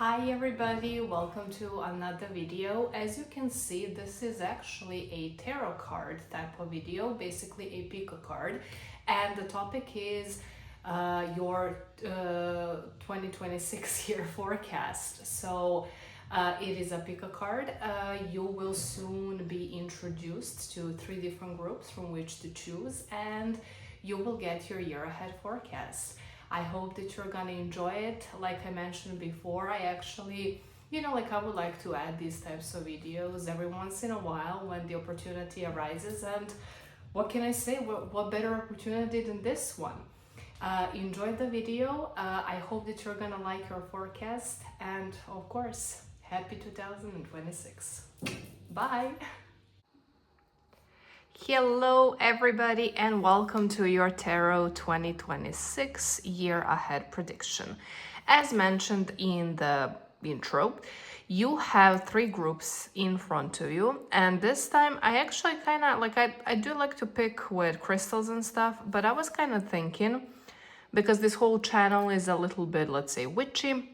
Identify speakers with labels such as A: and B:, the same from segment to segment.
A: Hi everybody, welcome to another video. As you can see, this is actually a tarot card type of video, basically a pick a card, and the topic is your 2026 year forecast. So it is a pick a card. You will soon be introduced to 3 different groups from which to choose, and you will get your year ahead forecast. I hope that you're gonna enjoy it. Like I mentioned before, I actually, I would like to add these types of videos every once in a while when the opportunity arises. And what can I say? What better opportunity than this one? Enjoy the video. I hope that you're gonna like your forecast. And of course, happy 2026. Bye. Hello everybody and welcome to your Tarot 2026 year ahead prediction. As mentioned in the intro, you have 3 groups in front of you, and this time I actually kind of I do like to pick with crystals and stuff, but I was kind of thinking, because this whole channel is a little bit, let's say, witchy,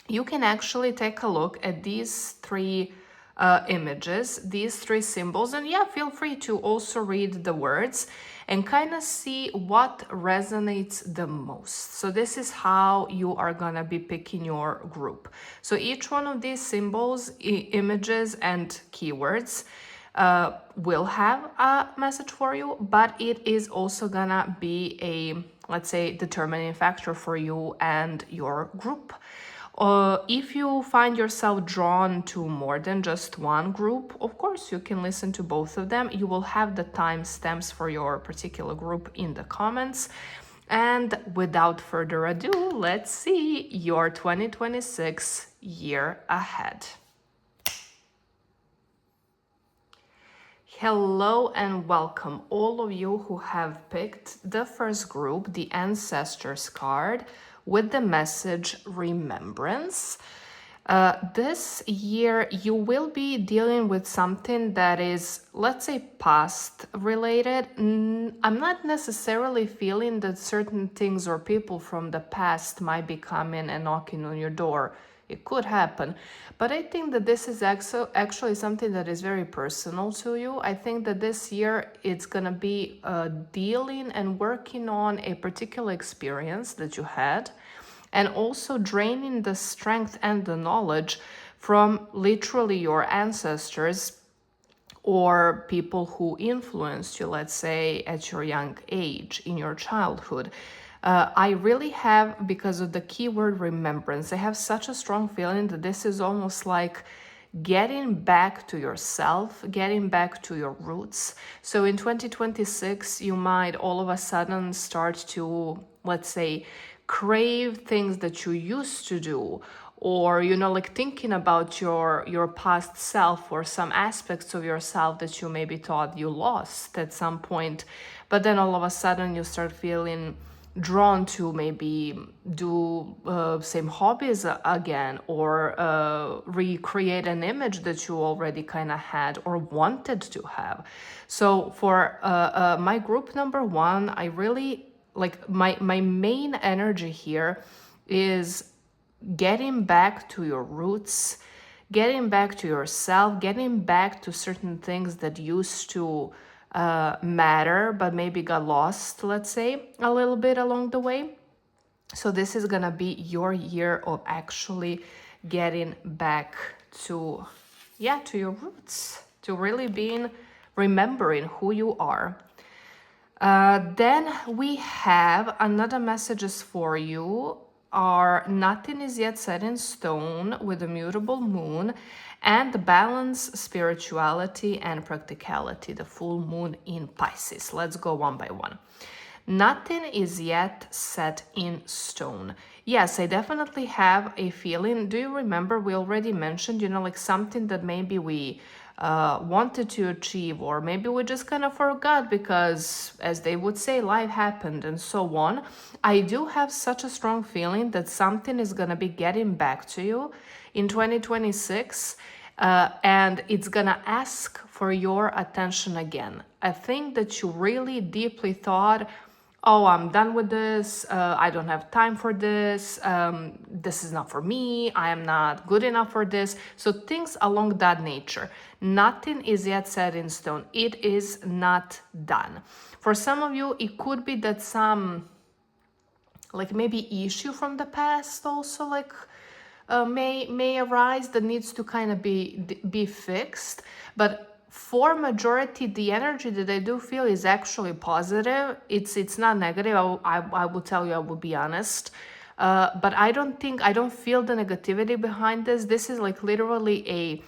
A: you can actually take a look at these 3 images, these 3 symbols, and yeah, feel free to also read the words and kind of see what resonates the most. So this is how you are gonna be picking your group. So each one of these symbols, images, and keywords will have a message for you, but it is also gonna be a, let's say, determining factor for you and your group. If you find yourself drawn to more than just one group, of course, you can listen to both of them. You will have the timestamps for your particular group in the comments. And without further ado, let's see your 2026 year ahead. Hello and welcome, all of you who have picked the first group, the Ancestors card, with the message Remembrance. This year you will be dealing with something that is, let's say, past related. I'm not necessarily feeling that certain things or people from the past might be coming and knocking on your door. It could happen, but I think that this is actually something that is very personal to you. I think that this year it's gonna be dealing and working on a particular experience that you had, and also draining the strength and the knowledge from literally your ancestors or people who influenced you, let's say, at your young age, in your childhood. I really have, because of the keyword remembrance, I have such a strong feeling that this is almost like getting back to yourself, getting back to your roots. So in 2026, you might all of a sudden start to, let's say, crave things that you used to do, or like thinking about your past self or some aspects of yourself that you maybe thought you lost at some point, but then all of a sudden you start feeling drawn to maybe do same hobbies again, or recreate an image that you already kind of had or wanted to have. So for my group number 1, I really like my main energy here is getting back to your roots, getting back to yourself, getting back to certain things that used to matter but maybe got lost, let's say, a little bit along the way. So this is gonna be your year of actually getting back to your roots, to really being remembering who you are. Then we have another messages for you are nothing is yet set in stone, with the mutable moon, and the balance, spirituality, and practicality, the full moon in Pisces. Let's go one by one. Nothing is yet set in stone. Yes, I definitely have a feeling. Do you remember we already mentioned, like something that maybe we wanted to achieve, or maybe we just kind of forgot because, as they would say, life happened and so on. I do have such a strong feeling that something is going to be getting back to you in 2026, and it's going to ask for your attention again. I think that you really deeply thought, oh, I'm done with this, I don't have time for this, this is not for me, I am not good enough for this. So things along that nature. Nothing is yet set in stone. It is not done. For some of you, it could be that some like maybe issue from the past also like may arise that needs to kind of be fixed. But for majority, the energy that I do feel is actually positive. It's not negative. I will tell you, I will be honest. But I don't feel the negativity behind this. This is like literally a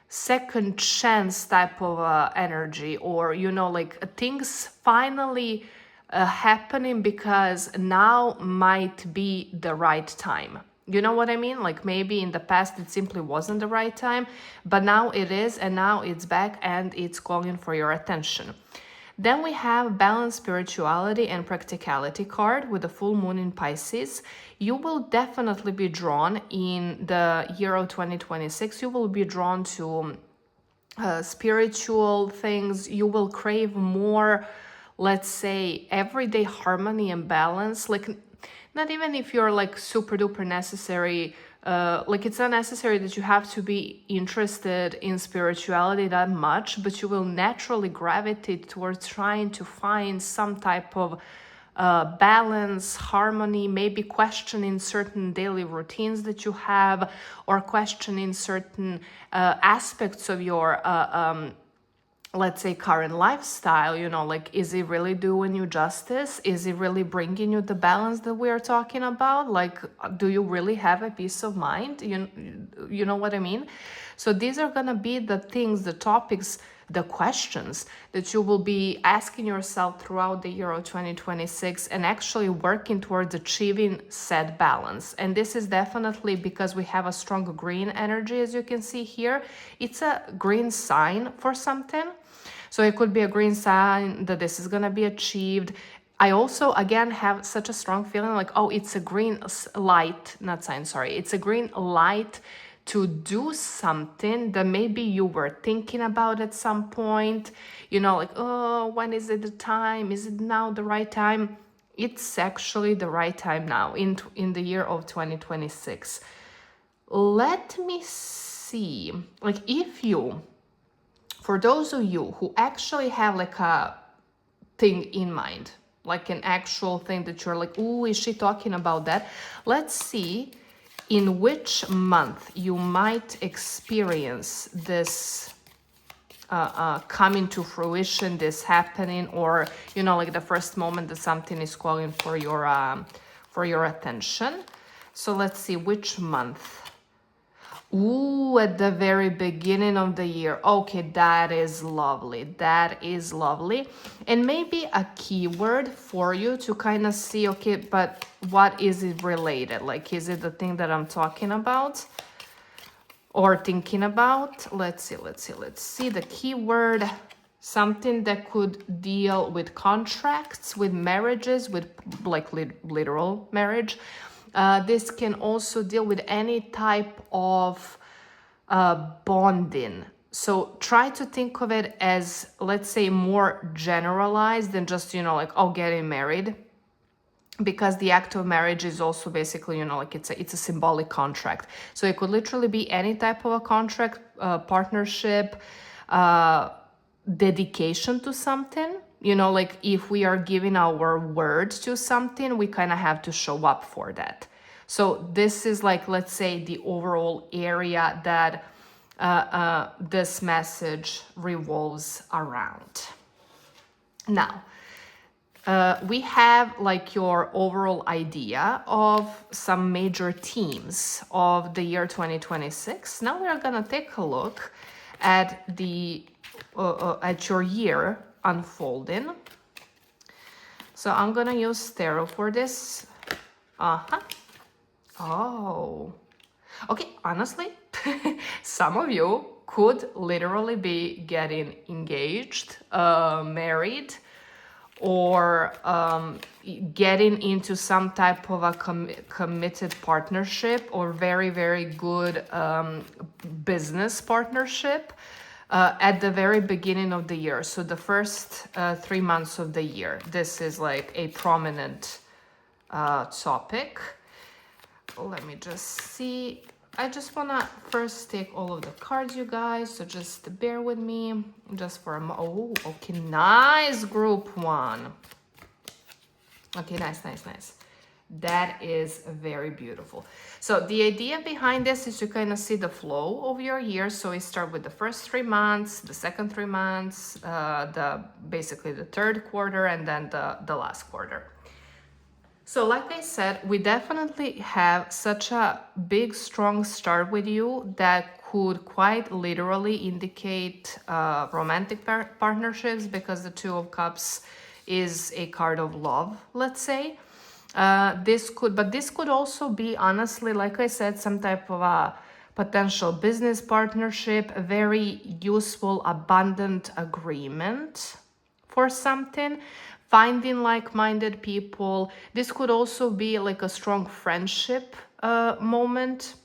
A: second chance type of energy, or like things finally happening because now might be the right time. You know what I mean? Like maybe in the past it simply wasn't the right time, but now it is, and now it's back and it's calling for your attention. Then we have Balanced Spirituality and Practicality card with the full moon in Pisces. You will definitely be drawn in the year of 2026. You will be drawn to spiritual things. You will crave more, let's say, everyday harmony and balance. Like, not even if you're like super duper necessary, like it's not necessary that you have to be interested in spirituality that much, but you will naturally gravitate towards trying to find some type of balance, harmony, maybe questioning certain daily routines that you have, or questioning certain aspects of your let's say current lifestyle. Like, is it really doing you justice? Is it really bringing you the balance that we are talking about? Like, do you really have a peace of mind? You know what I mean? So these are gonna be the things, the topics, the questions that you will be asking yourself throughout the year of 2026, and actually working towards achieving said balance. And this is definitely because we have a strong green energy, as you can see here. It's a green sign for something. So it could be a green sign that this is going to be achieved. I also, again, have such a strong feeling like, oh, it's a green light, not sign, sorry. It's a green light to do something that maybe you were thinking about at some point, like, oh, when is it the time? Is it now the right time? It's actually the right time now in the year of 2026. Let me see, like for those of you who actually have like a thing in mind, like an actual thing that you're like, oh, is she talking about that? Let's see in which month you might experience this coming to fruition, this happening, or like the first moment that something is calling for your attention. So let's see which month. Ooh, at the very beginning of the year. Okay, that is lovely. That is lovely. And maybe a keyword for you to kind of see, okay, but what is it related? Like, is it the thing that I'm talking about or thinking about? Let's see. The keyword, something that could deal with contracts, with marriages, with like literal marriage. This can also deal with any type of bonding. So try to think of it as, let's say, more generalized than just, like, oh, getting married. Because the act of marriage is also basically, like it's a symbolic contract. So it could literally be any type of a contract, partnership, dedication to something. Like if we are giving our word to something, we kind of have to show up for that. So this is like, let's say, the overall area that this message revolves around. Now, we have like your overall idea of some major themes of the year 2026. Now we are gonna take a look at at your year unfolding. So I'm gonna use tarot for this. Oh, okay. Honestly, some of you could literally be getting engaged, married, or getting into some type of a committed partnership, or very, very good business partnership. at the very beginning of the year. So the first 3 months of the year, this is like a prominent topic. Let me just see. I just wanna first take all of the cards, you guys, so just bear with me just for a oh, okay, nice group one. Okay, nice. That is very beautiful. So the idea behind this is to kind of see the flow of your year. So we start with the first 3 months, the second 3 months, basically the third quarter, and then the last quarter. So like I said, we definitely have such a big, strong start with you that could quite literally indicate romantic partnerships, because the Two of Cups is a card of love, let's say. This could also be, honestly, like I said, some type of a potential business partnership, a very useful, abundant agreement for something, finding like-minded people. This could also be like a strong friendship moment,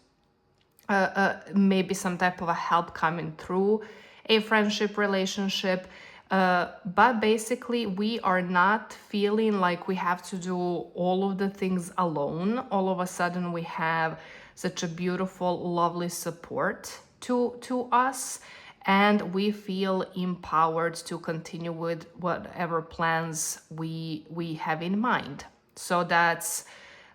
A: maybe some type of a help coming through a friendship relationship. But basically, we are not feeling like we have to do all of the things alone. All of a sudden, we have such a beautiful, lovely support to us, and we feel empowered to continue with whatever plans we have in mind. So that's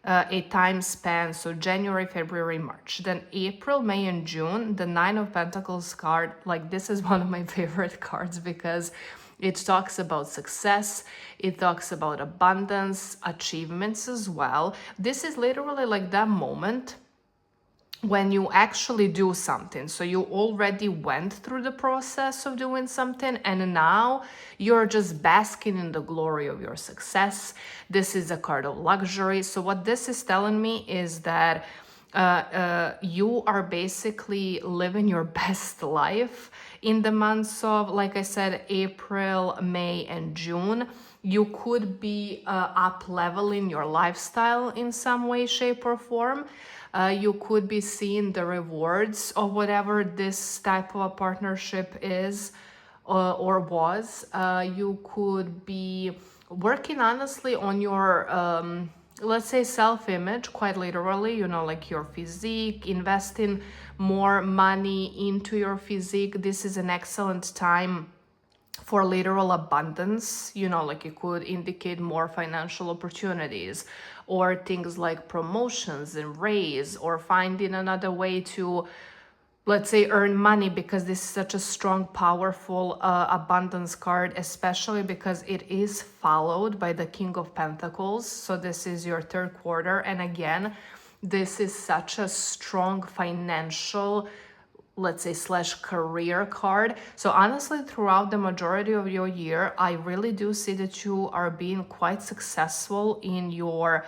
A: a time span, so January, February, March. Then April, May, and June, the Nine of Pentacles card, like this is one of my favorite cards because it talks about success, it talks about abundance, achievements as well. This is literally like that moment when you actually do something. So you already went through the process of doing something, and now you're just basking in the glory of your success. This is a card of luxury. So what this is telling me is that you are basically living your best life in the months of, like I said, April, May, and June. You could be up leveling your lifestyle in some way, shape, or form. You could be seeing the rewards of whatever this type of a partnership is or was. You could be working honestly on your, let's say, self-image, quite literally, like your physique, investing more money into your physique. This is an excellent time for literal abundance, like it could indicate more financial opportunities or things like promotions and raise, or finding another way to, let's say, earn money, because this is such a strong, powerful abundance card, especially because it is followed by the King of Pentacles. So this is your third quarter. And again, this is such a strong financial, let's say, / career card. So honestly, throughout the majority of your year, I really do see that you are being quite successful in your,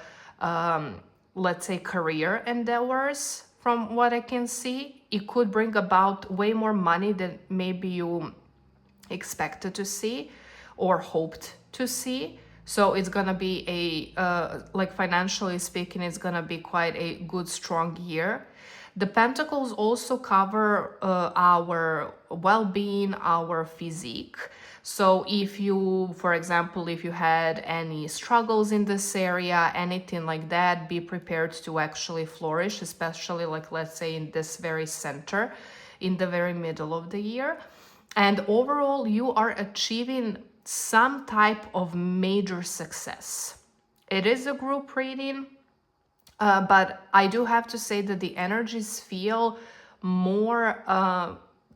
A: let's say, career endeavors. From what I can see, it could bring about way more money than maybe you expected to see or hoped to see. So it's gonna be a, like financially speaking, it's gonna be quite a good, strong year. The Pentacles also cover our well-being, our physique. So if you, for example, if you had any struggles in this area, anything like that, be prepared to actually flourish, especially like, let's say, in this very center, in the very middle of the year. And overall, you are achieving some type of major success. It is a group reading. But I do have to say that the energies feel more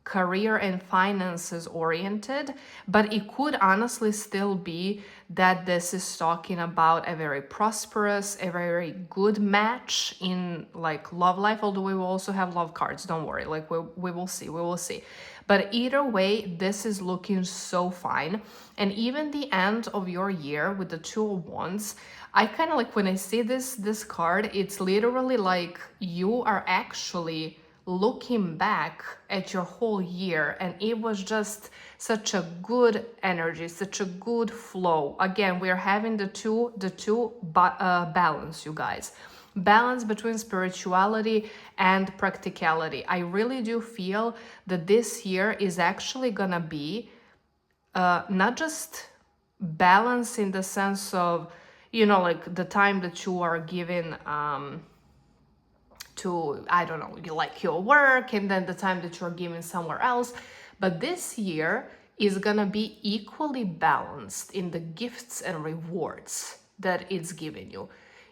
A: career and finances oriented, but it could honestly still be that this is talking about a very prosperous, a very good match in like love life, although we will also have love cards, don't worry, like we will see. But either way, this is looking so fine. And even the end of your year with the Two of Wands, I kind of like when I see this card, it's literally like you are actually looking back at your whole year, and it was just such a good energy, such a good flow. Again, we are having the two balance, you guys. balance between spirituality and practicality. I really do feel that this year is actually gonna be not just balance in the sense of, like the time that you are given to, I don't know, you like your work, and then the time that you're given somewhere else. But this year is gonna be equally balanced in the gifts and rewards that it's giving you.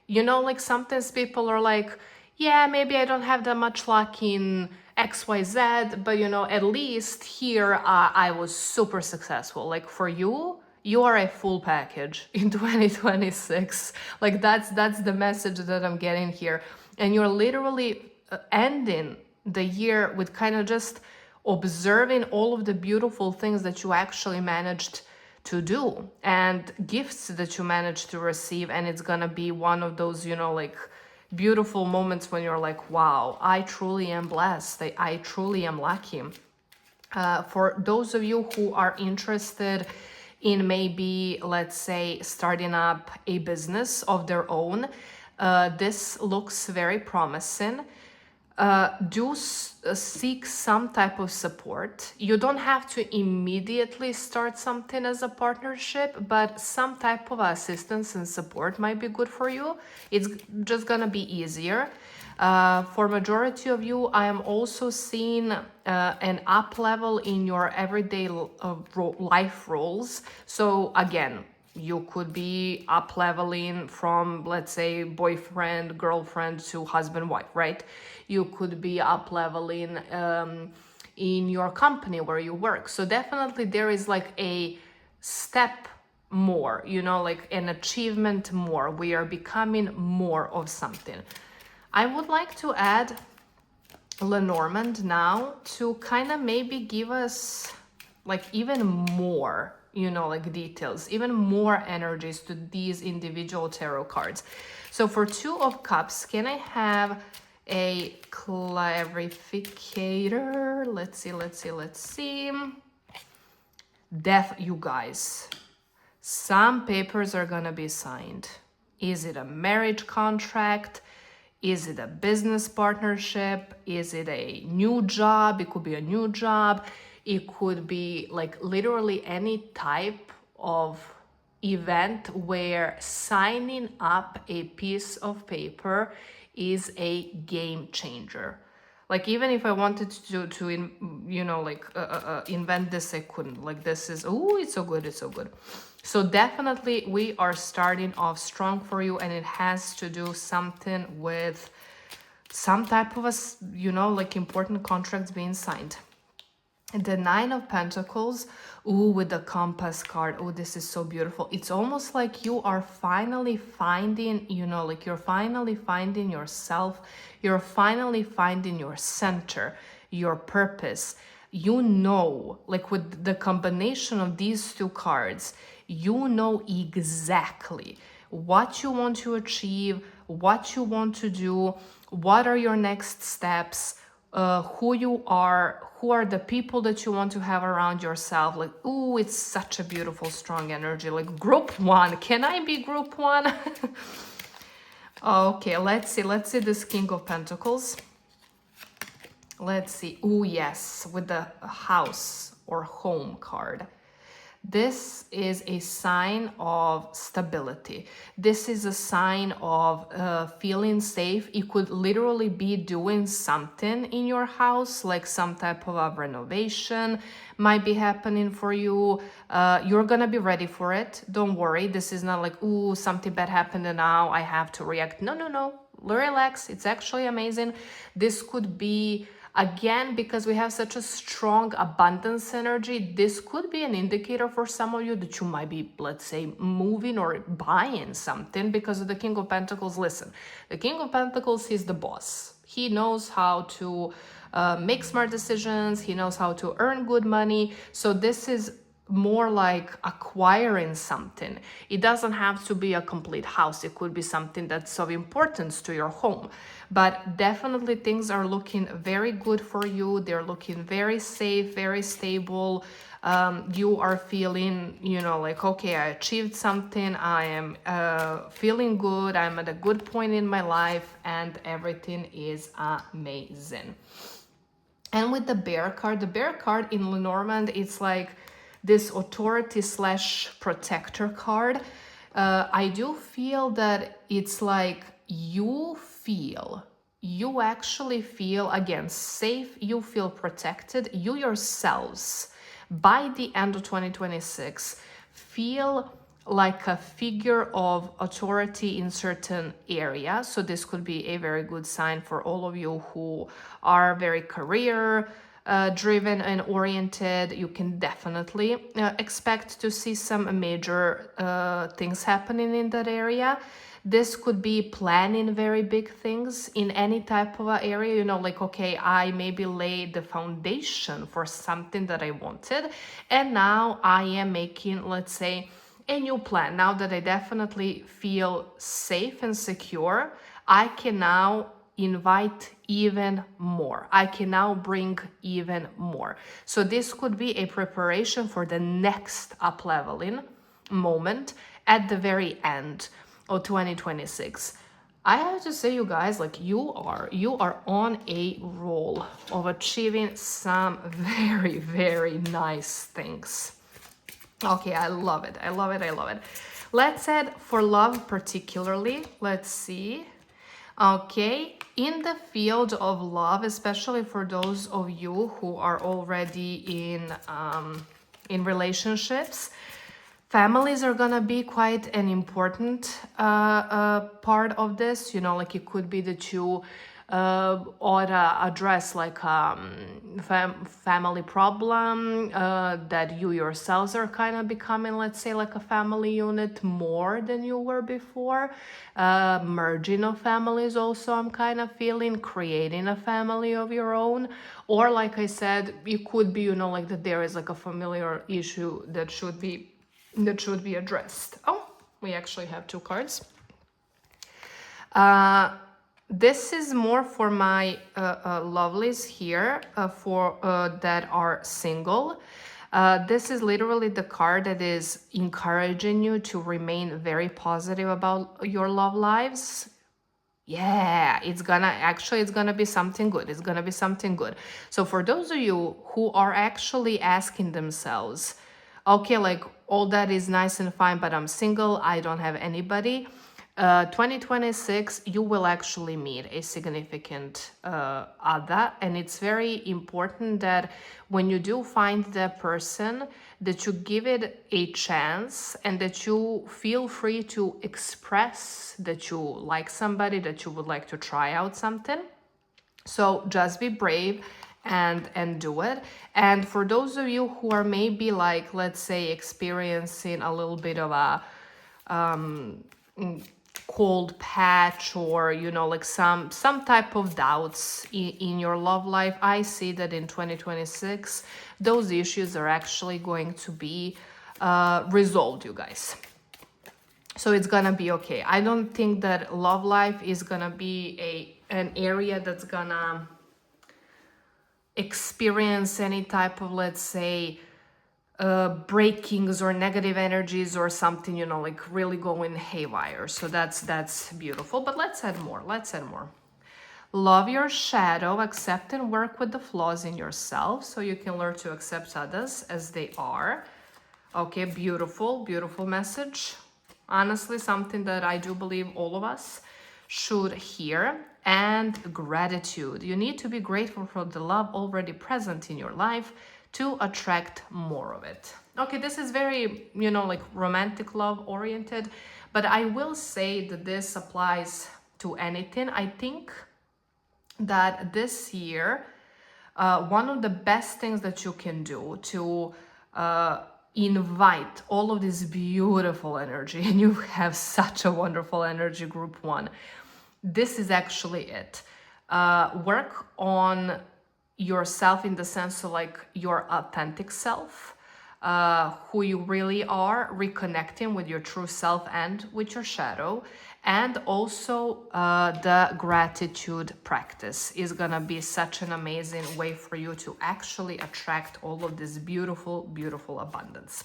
A: Like sometimes people are like, yeah, maybe I don't have that much luck in XYZ, but at least here I was super successful. Like for you are a full package in 2026. Like that's the message that I'm getting here. And you're literally ending the year with kind of just observing all of the beautiful things that you actually managed to do and gifts that you managed to receive. And it's gonna be one of those, like beautiful moments when you're like, wow, I truly am blessed. I truly am lucky. For those of you who are interested in maybe, let's say, starting up a business of their own, this looks very promising. Seek some type of support. You don't have to immediately start something as a partnership, but some type of assistance and support might be good for you. It's just gonna be easier. For majority of you, I am also seeing an up level in your everyday life roles. So again, you could be up leveling from, let's say, boyfriend, girlfriend to husband, wife, right? You could be up leveling in your company where you work. So definitely there is like a step more, like an achievement more. We are becoming more of something. I would like to add Lenormand now to kind of maybe give us like even more, like details, even more energies to these individual tarot cards. So for Two of Cups, can I have a clarificator? Let's see. You guys, some papers are gonna be signed. Is it a marriage contract? Is it a business partnership? Is it a new job? It could be a new job. It could be like literally any type of event where signing up a piece of paper is a game changer. Like even if I wanted to invent this, I couldn't. Like this is, oh, it's so good, it's so good. So definitely we are starting off strong for you, and it has to do something with some type of like important contracts being signed. The Nine of Pentacles, with the Compass card. Oh, this is so beautiful. It's almost like you are finally finding, like you're finally finding yourself. You're finally finding your center, your purpose. Like with the combination of these two cards, exactly what you want to achieve, what you want to do, what are your next steps, who you are, who are the people that you want to have around yourself. Like, ooh, it's such a beautiful, strong energy. Like group one. Can I be group one? Okay, let's see this King of Pentacles. Let's see. Oh, yes, with the house or home card. This is a sign of stability. This is a sign of feeling safe. You could literally be doing something in your house, like some type of a renovation might be happening for you. You're gonna be ready for it. Don't worry. This is not like, ooh, something bad happened and now I have to react. No. Relax. It's actually amazing. This could be, again, because we have such a strong abundance energy, this could be an indicator for some of you that you might be, let's say, moving or buying something because of the King of Pentacles. Listen, the King of Pentacles, he's the boss. He knows how to make smart decisions. He knows how to earn good money. So this is more like acquiring something. It doesn't have to be a complete house. It could be something that's of importance to your home. But definitely things are looking very good for you. They're looking very safe, very stable. You are feeling, you know, like, okay, I achieved something. I am feeling good. I'm at a good point in my life and everything is amazing. And with the bear card in Lenormand, it's like this authority slash protector card. I do feel that it's like you actually feel, again, safe, you feel protected, you yourselves, by the end of 2026, feel like a figure of authority in certain area. So this could be a very good sign for all of you who are very career driven and oriented. You can definitely expect to see some major things happening in that area. This could be planning very big things in any type of area, you know, like, okay, I maybe laid the foundation for something that I wanted, and now I am making, let's say, a new plan. Now that I definitely feel safe and secure, I can now invite even more. I can now bring even more. So this could be a preparation for the next up leveling moment at the very end of 2026. I have to say, you guys, like, you are on a roll of achieving some very, very nice things. Okay, I love it. I love it. I love it. Let's add for love particularly. Let's see. Okay, in the field of love, especially for those of you who are already in relationships, families are gonna be quite an important part of this. You know, like, it could be that you ought to address like family problem, that you yourselves are kind of becoming, let's say, like a family unit more than you were before. Merging of families also, I'm kind of feeling, creating a family of your own. Or like I said, it could be, you know, like that there is like a familiar issue that should be addressed. Oh, we actually have two cards. This is more for my lovelies here, for that are single. This is literally the card that is encouraging you to remain very positive about your love lives. Yeah, it's gonna be something good. It's gonna be something good. So for those of you who are actually asking themselves, okay, like, all that is nice and fine, but I'm single, I don't have anybody. 2026, you will actually meet a significant other, and it's very important that when you do find that person, that you give it a chance and that you feel free to express that you like somebody, that you would like to try out something. So just be brave and do it. And for those of you who are maybe, like, let's say, experiencing a little bit of a cold patch, or, you know, like some type of doubts in your love life, I see that in 2026 those issues are actually going to be resolved, you guys. So it's gonna be okay. I don't think that love life is gonna be an area that's gonna experience any type of, let's say, breakings or negative energies or something, you know, like really going haywire. So that's beautiful. But let's add more. Love your shadow, accept and work with the flaws in yourself so you can learn to accept others as they are. Okay, beautiful, beautiful message. Honestly, something that I do believe all of us should hear. And gratitude. You need to be grateful for the love already present in your life to attract more of it. Okay, this is very, you know, like romantic love oriented, but I will say that this applies to anything. I think that this year, one of the best things that you can do to invite all of this beautiful energy, and you have such a wonderful energy, group one, this is actually it. Work on yourself in the sense of like your authentic self. who you really are, reconnecting with your true self and with your shadow. And also the gratitude practice is gonna be such an amazing way for you to actually attract all of this beautiful, beautiful abundance.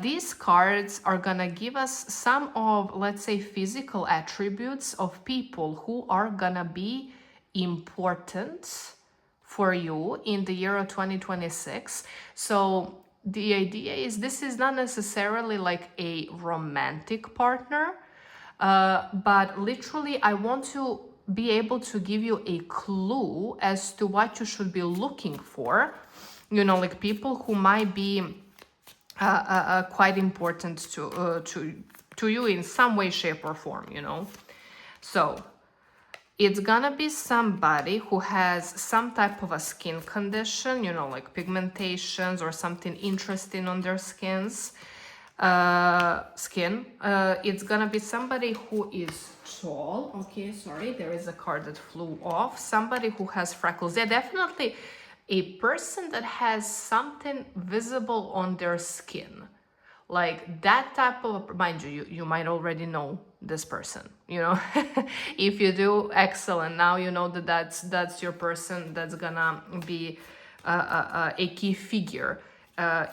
A: These cards are gonna give us some of, let's say, physical attributes of people who are gonna be important for you in the year of 2026. So the idea is this is not necessarily like a romantic partner, but literally I want to be able to give you a clue as to what you should be looking for. You know, like people who might be quite important to you in some way, shape, or form, you know. So it's gonna be somebody who has some type of a skin condition, you know, like pigmentations or something interesting on their skin. It's gonna be somebody who is tall. Okay, sorry, there is a card that flew off. Somebody who has freckles. Yeah, definitely a person that has something visible on their skin. Like that type of, mind you, you might already know this person, you know. If you do, excellent. Now you know that that's your person that's gonna be a key figure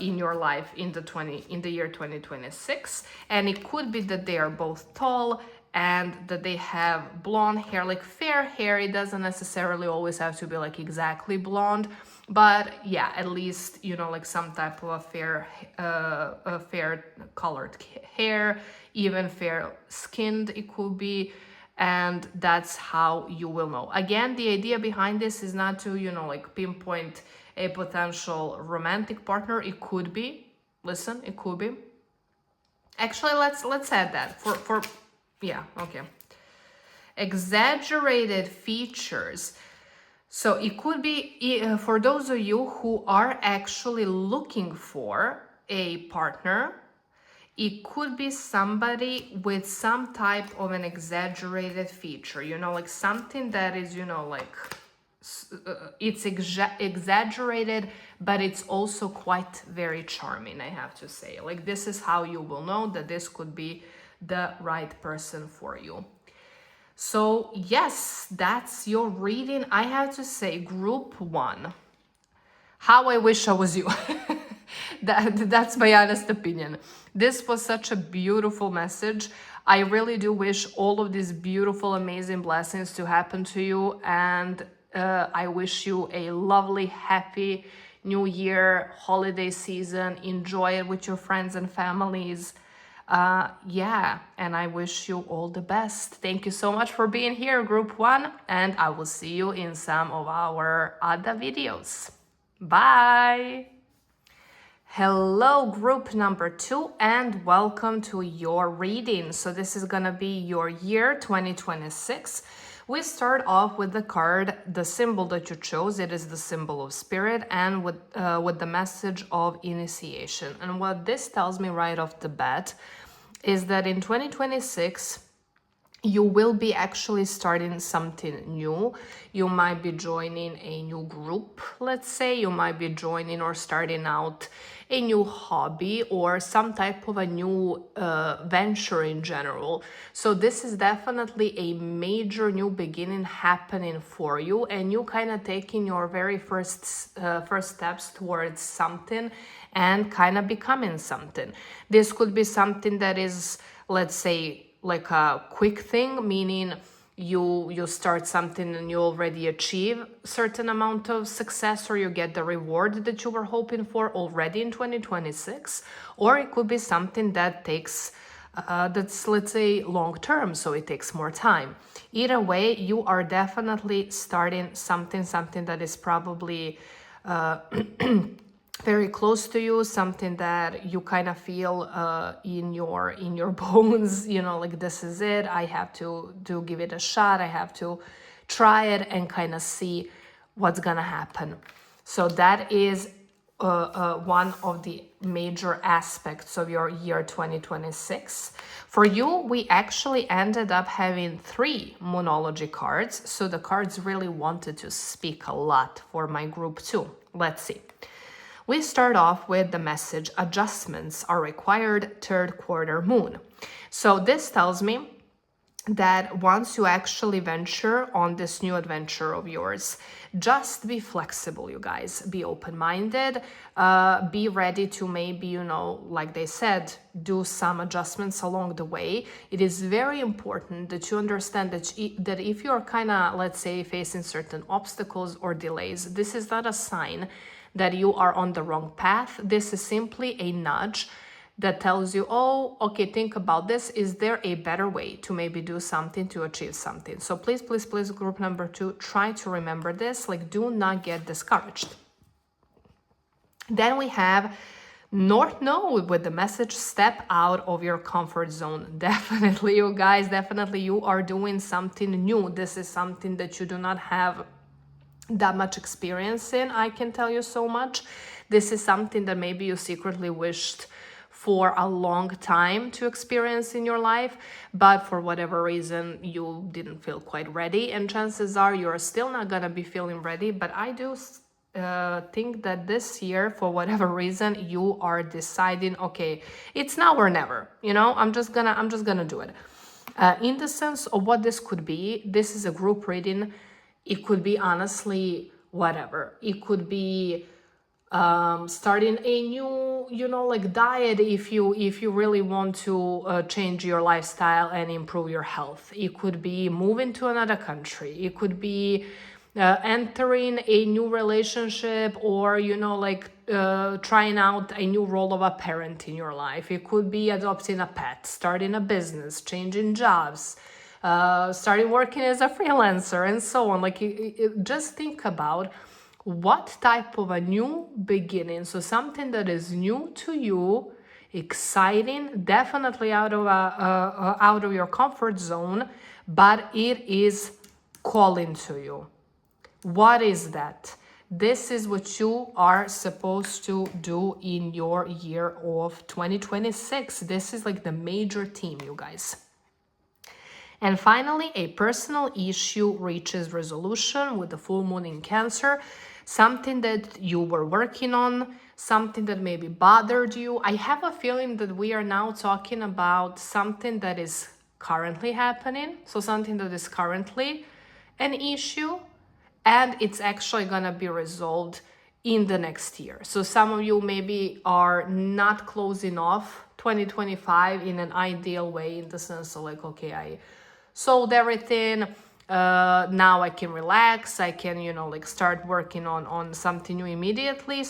A: in your life in the year 2026. And it could be that they are both tall and that they have blonde hair, like fair hair. It doesn't necessarily always have to be like exactly blonde, but yeah, at least, you know, like some type of a fair colored hair, even fair skinned it could be. And that's how you will know. Again, the idea behind this is not to, you know, like pinpoint a potential romantic partner. It could be, listen, it could be. Actually, let's add that for yeah, okay. Exaggerated features. So it could be for those of you who are actually looking for a partner, it could be somebody with some type of an exaggerated feature, you know, like something that is, you know, like it's exaggerated, but it's also quite very charming, I have to say. Like this is how you will know that this could be the right person for you. So yes, that's your reading. I have to say, group 1, how I wish I was you. That's my honest opinion. This was such a beautiful message. I really do wish all of these beautiful, amazing blessings to happen to you. And I wish you a lovely, happy New Year, holiday season. Enjoy it with your friends and families. Yeah, and I wish you all the best. Thank you so much for being here, group 1, and I will see you in some of our other videos. Bye! Hello, group number 2, and welcome to your reading. So this is gonna be your year 2026. We start off with the card, the symbol that you chose. It is the symbol of spirit, and with the message of initiation. And what this tells me right off the bat is that in 2026, you will be actually starting something new. You might be joining a new group, let's say. You might be joining or starting out a new hobby or some type of a new venture in general. So this is definitely a major new beginning happening for you, and you kind of taking your very first steps towards something and kind of becoming something. This could be something that is, let's say, like a quick thing, meaning you start something and you already achieve a certain amount of success, or you get the reward that you were hoping for already in 2026. Or it could be something that takes that's, let's say, long term, so it takes more time. Either way, you are definitely starting something that is probably very close to you, something that you kind of feel in your bones, you know, like this is it. I have to give it a shot. I have to try it and kind of see what's gonna happen. So that is one of the major aspects of your year 2026. For you, we actually ended up having 3 Moonology cards. So the cards really wanted to speak a lot for my group too. Let's see. We start off with the message adjustments are required, third quarter moon. So this tells me that once you actually venture on this new adventure of yours, just be flexible, you guys. Be open-minded. Be ready to maybe, you know, like they said, do some adjustments along the way. It is very important that you understand that if you're kind of, let's say, facing certain obstacles or delays, this is not a sign that you are on the wrong path. This is simply a nudge that tells you, oh, okay, think about this. Is there a better way to maybe do something to achieve something? So please, please, please, group number 2, try to remember this. Like, do not get discouraged. Then we have North Node with the message, step out of your comfort zone. Definitely, you guys, definitely you are doing something new. This is something that you do not have that much experience in. I can tell you so much. This is something that maybe you secretly wished for a long time to experience in your life, but for whatever reason you didn't feel quite ready, and chances are you're still not gonna be feeling ready. But I do think that this year, for whatever reason, you are deciding, okay, it's now or never, you know, I'm just gonna do it. In the sense of what this could be, this is a group reading. It could be honestly whatever. It could be starting a new, you know, like diet if you really want to change your lifestyle and improve your health. It could be moving to another country. It could be entering a new relationship, or, you know, like trying out a new role of a parent in your life. It could be adopting a pet, starting a business, changing jobs, starting working as a freelancer, and so on. Like, just think about what type of a new beginning. So something that is new to you, exciting, definitely out of your comfort zone, but it is calling to you. What is that? This is what you are supposed to do in your year of 2026. This is like the major theme, you guys. And finally, a personal issue reaches resolution with the full moon in Cancer. Something that you were working on, something that maybe bothered you. I have a feeling that we are now talking about something that is currently happening. So something that is currently an issue, and it's actually gonna be resolved in the next year. So some of you maybe are not closing off 2025 in an ideal way, in the sense of like, okay, I sold everything, now I can relax, I can, you know, like start working on something new immediately.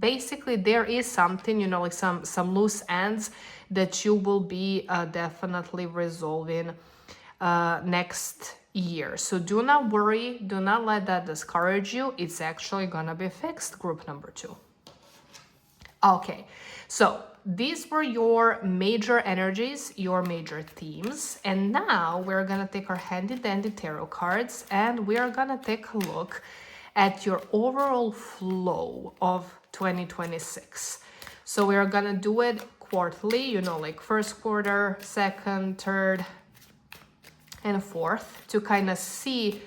A: Basically, there is something, you know, like some loose ends that you will be definitely resolving next year. So do not worry, do not let that discourage you. It's actually gonna be fixed, group number 2. Okay, so these were your major energies, your major themes. And now we're gonna take our handy dandy tarot cards and we are gonna take a look at your overall flow of 2026. So we are gonna do it quarterly, you know, like first quarter, second, third, and fourth, to kind of see,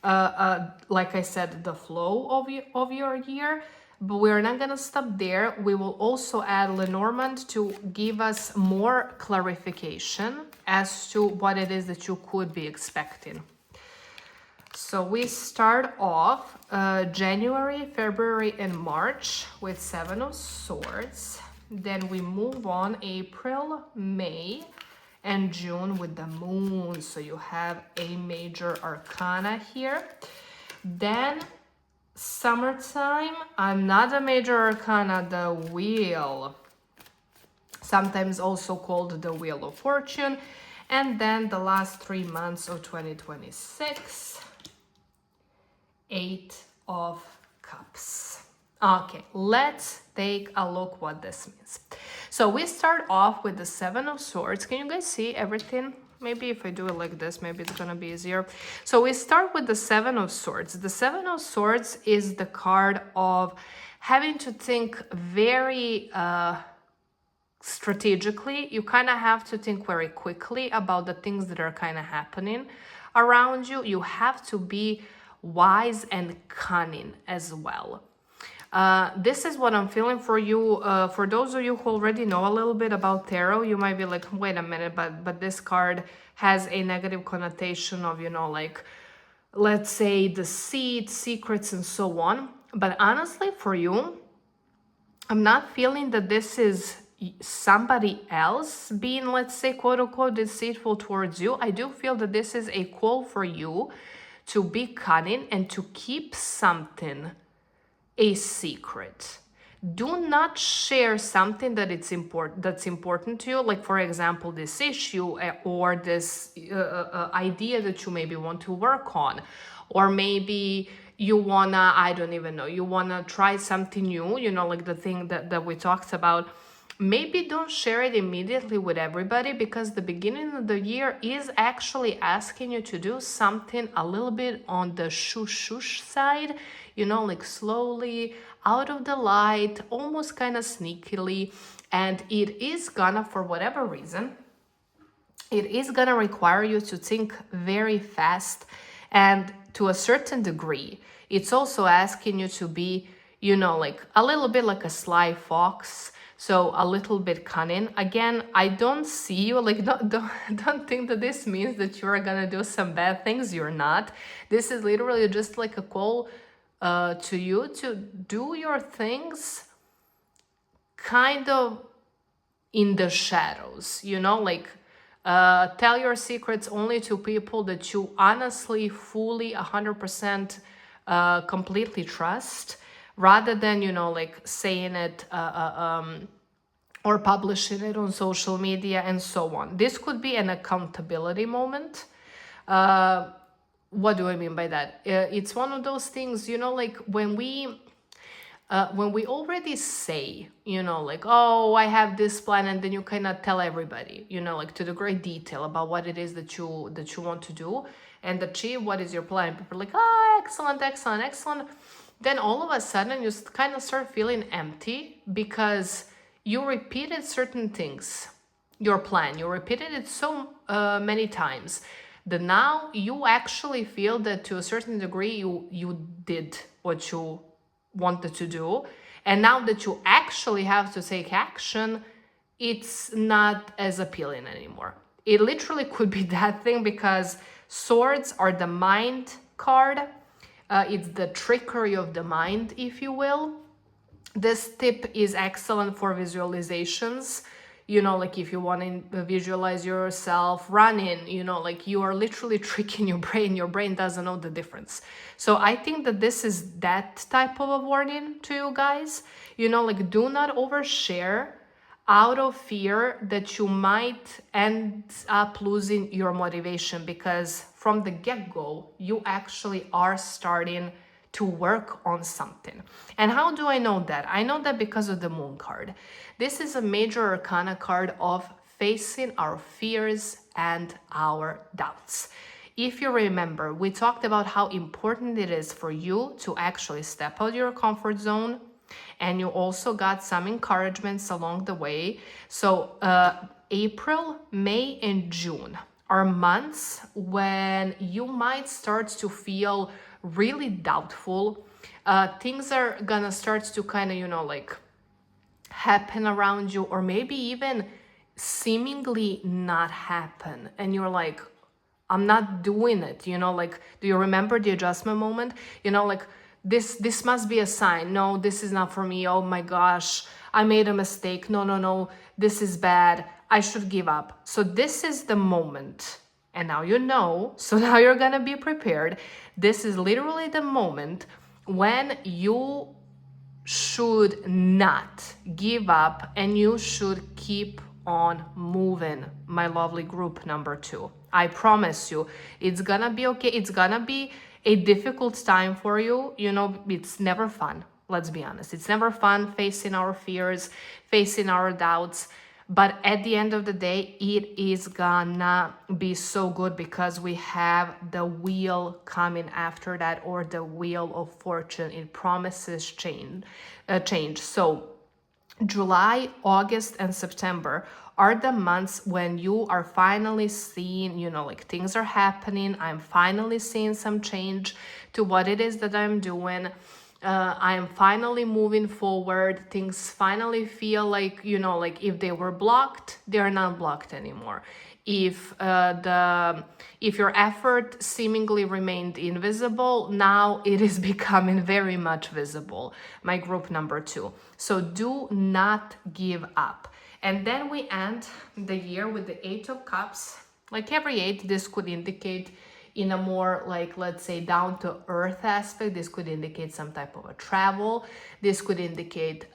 A: like I said, the flow of your year. But we're not gonna stop there. We will also add Lenormand to give us more clarification as to what it is that you could be expecting. So we start off January, February, and March with 7 of Swords. Then we move on April, May, and June with the Moon. So you have a major arcana here. Then summertime, another major arcana, the Wheel, sometimes also called the Wheel of Fortune. And then the last 3 months of 2026, 8 of Cups. Okay, let's take a look what this means. So we start off with the 7 of Swords. Can you guys see everything? Maybe if I do it like this, maybe it's gonna be easier. So we start with the 7 of Swords. The 7 of Swords is the card of having to think very strategically. You kind of have to think very quickly about the things that are kind of happening around you. You have to be wise and cunning as well. This is what I'm feeling for you. For those of you who already know a little bit about tarot, you might be like, wait a minute, but this card has a negative connotation of, like, let's say deceit, secrets, and so on. But honestly, for you, I'm not feeling that this is somebody else being, let's say, quote unquote, deceitful towards you. I do feel that this is a call for you to be cunning and to keep something a secret. Do not share something that's important to you, like for example this issue or this idea that you maybe want to work on, or maybe you wanna, I don't even know, you wanna try something new, like the thing that we talked about. Maybe don't share it immediately with everybody, because the beginning of the year is actually asking you to do something a little bit on the shush side, like slowly out of the light, almost kind of sneakily. And it is gonna, for whatever reason, it is gonna require you to think very fast, and to a certain degree it's also asking you to be, like a little bit like a sly fox, so a little bit cunning. Again, I don't see you, like, don't think that this means that you're gonna do some bad things. You're not. This is literally just like a call to you to do your things kind of in the shadows, like tell your secrets only to people that you honestly, fully, 100% completely trust, rather than, like saying it or publishing it on social media and so on. This could be an accountability moment. What do I mean by that? It's one of those things, like when we already say, like, oh, I have this plan, and then you cannot tell everybody, like to the great detail about what it is that you want to do and achieve. What is your plan? People are like, oh, excellent, excellent, excellent. Then all of a sudden you kind of start feeling empty, because you repeated certain things, your plan, you repeated it so many times that now you actually feel that to a certain degree you did what you wanted to do, and now that you actually have to take action, it's not as appealing anymore. It literally could be that thing, because swords are the mind card. It's the trickery of the mind, if you will. This tip is excellent for visualizations, like if you want to visualize yourself running, like you are literally tricking your brain doesn't know the difference. So I think that this is that type of a warning to you guys, like do not overshare out of fear that you might end up losing your motivation, because from the get-go you actually are starting to work on something. And how do I know that? I know that because of the moon card. This is a major arcana card of facing our fears and our doubts. If you remember, we talked about how important it is for you to actually step out of your comfort zone, and you also got some encouragements along the way. So April, May, and June are months when you might start to feel really doubtful. Things are gonna start to kind of, like happen around you, or maybe even seemingly not happen. And you're like, I'm not doing it, like, do you remember the adjustment moment? Like, this must be a sign. No, this is not for me. Oh my gosh, I made a mistake. No, this is bad. I should give up. So this is the moment. And now so now you're gonna be prepared. This is literally the moment when you should not give up, and you should keep on moving, my lovely group number 2. I promise you, it's gonna be okay. It's gonna be a difficult time for you. It's never fun. Let's be honest. It's never fun facing our fears, facing our doubts. But at the end of the day, it is gonna be so good, because we have the wheel coming after that, or the wheel of fortune. It promises change. So July, August, and September are the months when you are finally seeing, like things are happening. I'm finally seeing some change to what it is that I'm doing. I am finally moving forward. Things finally feel like, like if they were blocked, they're not blocked anymore. If your effort seemingly remained invisible, now it is becoming very much visible. My group number 2. So do not give up. And then we end the year with the 8 of Cups. Like every 8, this could indicate in a more, like, let's say, down to earth aspect. This could indicate some type of a travel. This could indicate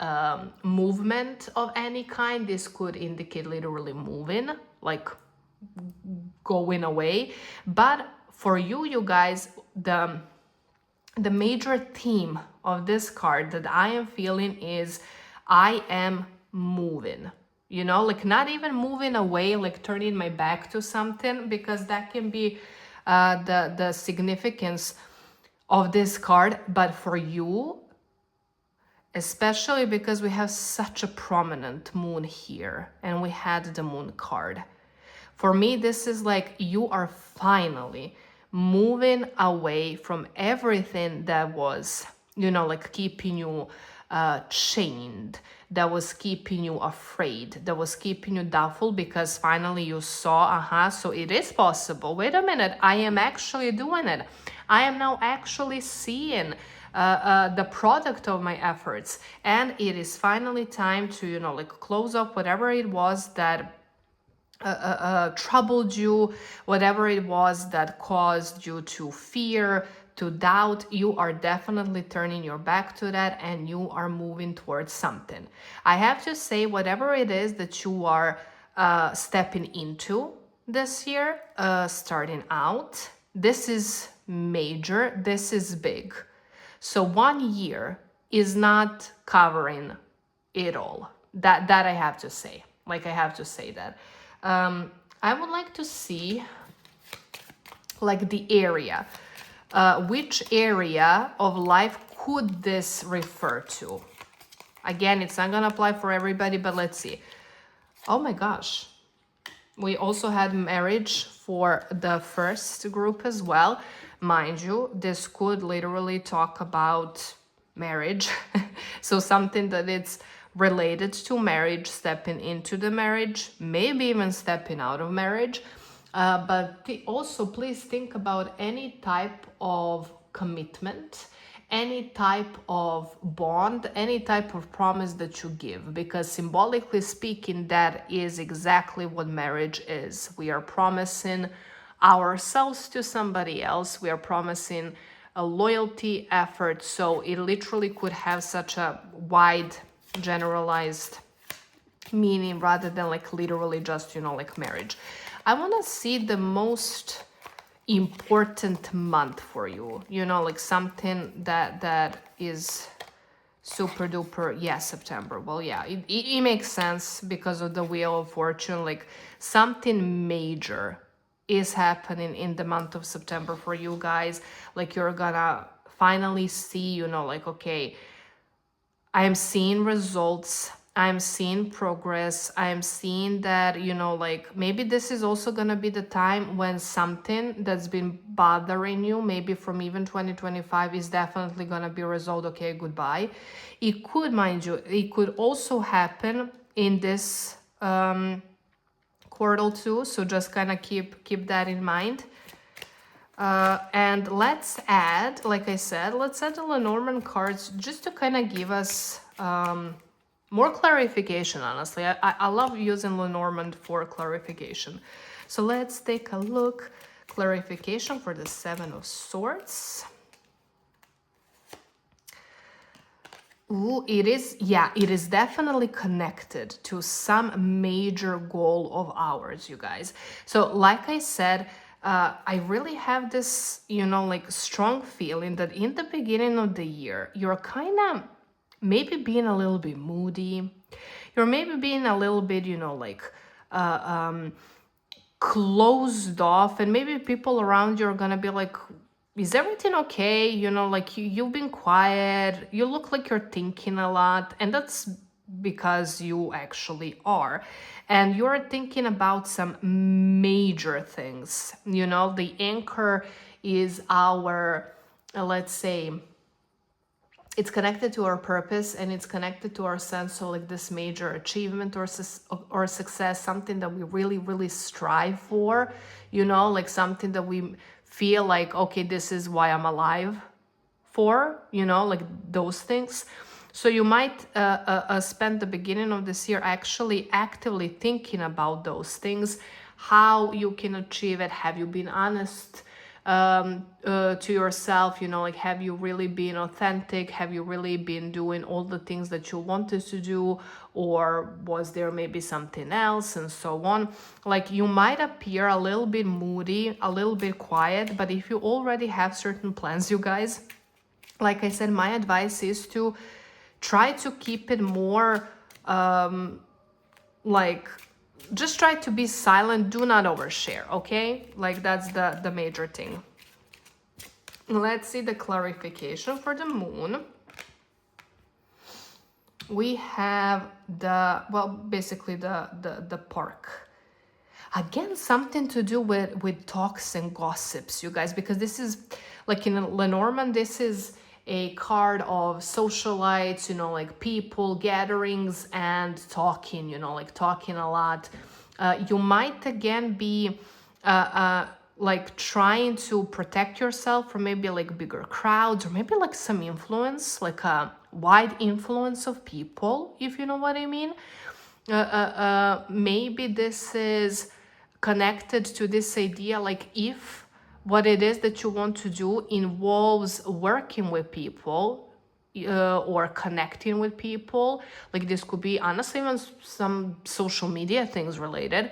A: movement of any kind. This could indicate literally moving, like going away. But for you guys, the major theme of this card that I am feeling is I am moving. Like not even moving away, like turning my back to something, because that can be the significance of this card. But for you, especially because we have such a prominent moon here and we had the moon card. For me, this is like you are finally moving away from everything that was, like keeping you chained, that was keeping you afraid, that was keeping you doubtful, because finally you saw, so it is possible. Wait a minute, I am actually doing it. I am now actually seeing the product of my efforts. And it is finally time to, like close up whatever it was that troubled you, whatever it was that caused you to fear, to doubt. You are definitely turning your back to that and you are moving towards something. I have to say, whatever it is that you are stepping into this year, starting out, this is major, this is big. So 1 year is not covering it all. That I have to say. Like I have to say that. I would like to see like the area. Which area of life could this refer to? Again, it's not gonna apply for everybody, but let's see. Oh my gosh. We also had marriage for the first group as well. Mind you, this could literally talk about marriage. So something that it's related to marriage, stepping into the marriage, maybe even stepping out of marriage. But also please think about any type of commitment, any type of bond, any type of promise that you give, because symbolically speaking, that is exactly what marriage is. We are promising ourselves to somebody else. We are promising a loyalty, effort. So it literally could have such a wide generalized meaning rather than like literally just, like marriage. I want to see the most important month for you, like something that is super duper. Yeah, September. Well, yeah, it makes sense because of the Wheel of Fortune. Like something major is happening in the month of September for you guys. Like you're gonna finally see, like, okay, I am seeing results, I'm seeing progress, I'm seeing that, like maybe this is also going to be the time when something that's been bothering you, maybe from even 2025, is definitely going to be resolved. Okay, goodbye. It could, mind you, it could also happen in this quarter too. So just kind of keep that in mind. And let's add, like I said, let's add the Lenormand cards just to kind of give us more clarification, honestly. I love using Lenormand for clarification. So let's take a look. Clarification for the Seven of Swords. Ooh, it is definitely connected to some major goal of ours, you guys. So like I said, I really have this, like strong feeling that in the beginning of the year, you're kind of maybe being a little bit moody. You're maybe being a little bit, like closed off, and maybe people around you are gonna be like, is everything okay? Like you've been quiet, you look like you're thinking a lot, and that's because you actually are. And you're thinking about some major things. The anchor is our, let's say, it's connected to our purpose, and it's connected to our sense of like this major achievement or success, something that we really really strive for, you know, like something that we feel like, okay, this is why I'm alive for, you know, like those things. So you might spend the beginning of this year actually actively thinking about those things, how you can achieve it. Have you been honest to yourself? You know, like, have you really been authentic? Have you really been doing all the things that you wanted to do? Or was there maybe something else, and so on? Like, you might appear a little bit moody, a little bit quiet, but if you already have certain plans, you guys, like I said, my advice is to try to keep it more like, just try to be silent, do not overshare, okay? Like, that's the major thing. Let's see the clarification for the moon. We have basically the park. Again, something to do with talks and gossips, you guys, because this is, like, in Lenormand, this is a card of socialites, you know, like people, gatherings, and talking, you know, like talking a lot. You might again be like trying to protect yourself from maybe like bigger crowds, or maybe like some influence, like a wide influence of people, if you know what I mean. Maybe this is connected to this idea, like, if what it is that you want to do involves working with people or connecting with people, like this could be honestly even some social media things related,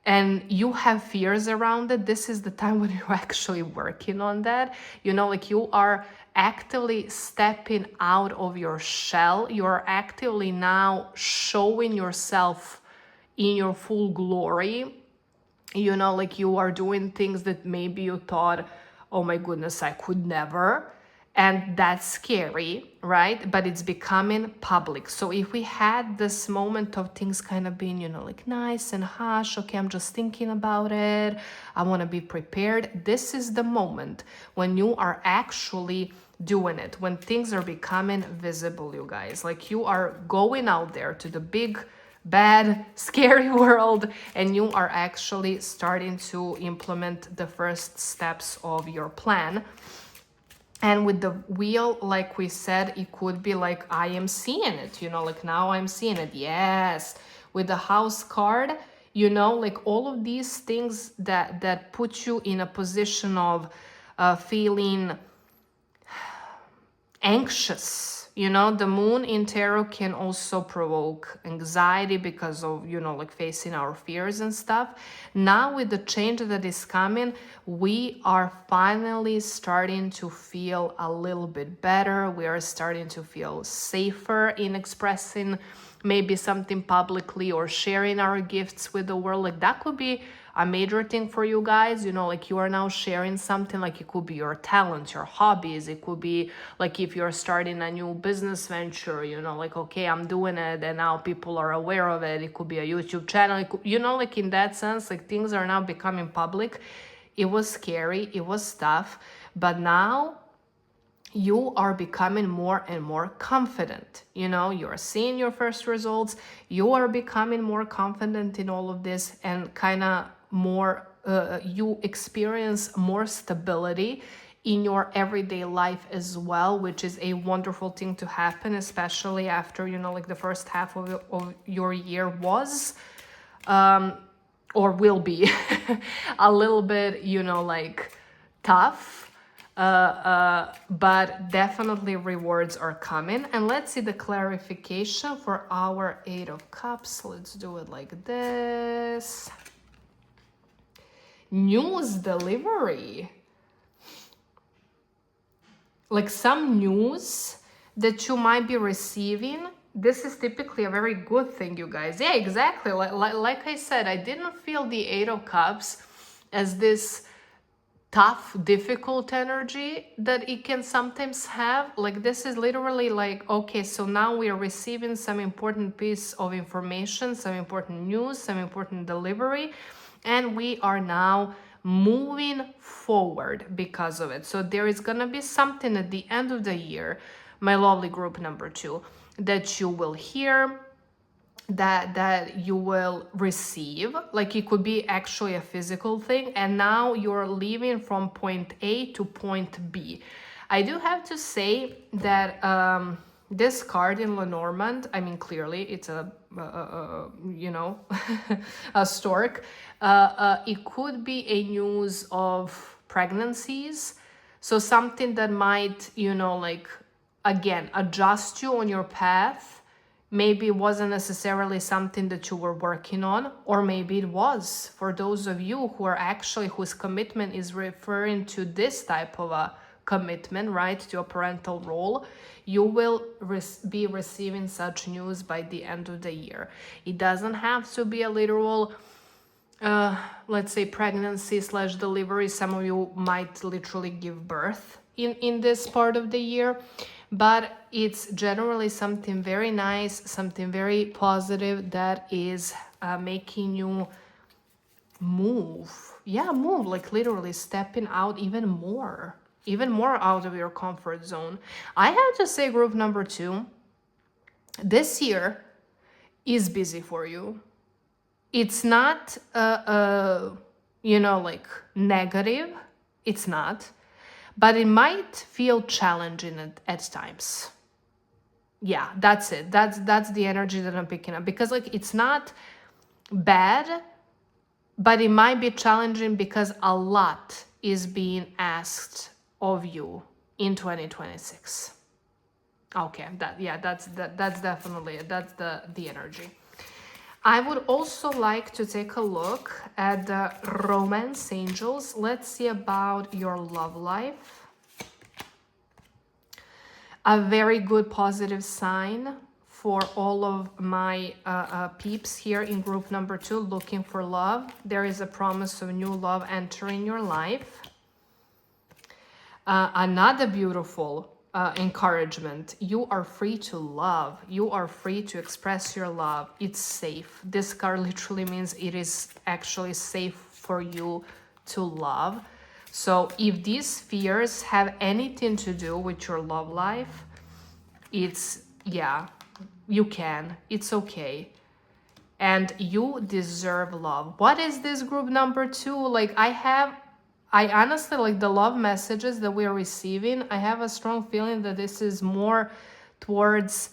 A: and you have fears around it, this is the time when you're actually working on that. You know, like, you are actively stepping out of your shell. You're actively now showing yourself in your full glory. You know, like, you are doing things that maybe you thought, oh my goodness, I could never. And that's scary, right? But it's becoming public. So if we had this moment of things kind of being, you know, like nice and hush, okay, I'm just thinking about it, I want to be prepared, this is the moment when you are actually doing it, when things are becoming visible, you guys. Like, you are going out there to the big, bad, scary world, and you are actually starting to implement the first steps of your plan. And with the wheel, like we said, it could be like, I am seeing it, you know, like, now I'm seeing it. Yes. With the house card, you know, like, all of these things that put you in a position of feeling anxious. You know, the moon in tarot can also provoke anxiety because of, you know, like, facing our fears and stuff. Now with the change that is coming, we are finally starting to feel a little bit better. We are starting to feel safer in expressing maybe something publicly or sharing our gifts with the world. Like, that could be a major thing for you guys, you know, like, you are now sharing something, like, it could be your talents, your hobbies, it could be like if you're starting a new business venture, you know, like, okay, I'm doing it and now people are aware of it. It could be a YouTube channel, it could, you know, like, in that sense, like, things are now becoming public. It was scary, it was tough, but now you are becoming more and more confident. You know, you're seeing your first results, you are becoming more confident in all of this, and kind of more, you experience more stability in your everyday life as well, which is a wonderful thing to happen, especially after, you know, like, the first half of your year was, or will be, a little bit, you know, like, tough. But definitely rewards are coming. And let's see the clarification for our 8 of Cups. Let's do it like this. News delivery. Like, some news that you might be receiving. This is typically a very good thing, you guys. Yeah, exactly. Like I said, I didn't feel the 8 of Cups as this tough, difficult energy that it can sometimes have. Like, this is literally like, okay, so now we are receiving some important piece of information, some important news, some important delivery, and we are now moving forward because of it. So there is gonna be something at the end of the year, my lovely group number 2, that you will hear, that you will receive. Like it could be actually a physical thing, and now you're leaving from point A to point B. I do have to say that this card in Lenormand, I mean, clearly it's a you know, a stork. It could be a news of pregnancies, so something that might, you know, like, again, adjust you on your path. Maybe it wasn't necessarily something that you were working on, or maybe it was. For those of you who are actually, whose commitment is referring to this type of a commitment, right, to a parental role, you will be receiving such news by the end of the year. It doesn't have to be a literal, let's say, pregnancy / delivery. Some of you might literally give birth in this part of the year, but it's generally something very nice, something very positive that is making you move. Yeah, move, like literally stepping out even more out of your comfort zone. I have to say, group number 2, this year is busy for you. It's not, you know, like negative. It's not. But it might feel challenging at times. Yeah, that's it. That's the energy that I'm picking up. Because, like, it's not bad, but it might be challenging because a lot is being asked of you in 2026. Okay, that's definitely it. That's the energy. I would also like to take a look at the romance angels. Let's see about your love life. A very good positive sign for all of my peeps here in group number 2 looking for love. There is a promise of new love entering your life. Another beautiful encouragement. You are free to love. You are free to express your love. It's safe. This card literally means it is actually safe for you to love. So if these fears have anything to do with your love life, it's, yeah, you can. It's okay. And you deserve love. What is this group number 2? Like, I honestly, like, the love messages that we are receiving, I have a strong feeling that this is more towards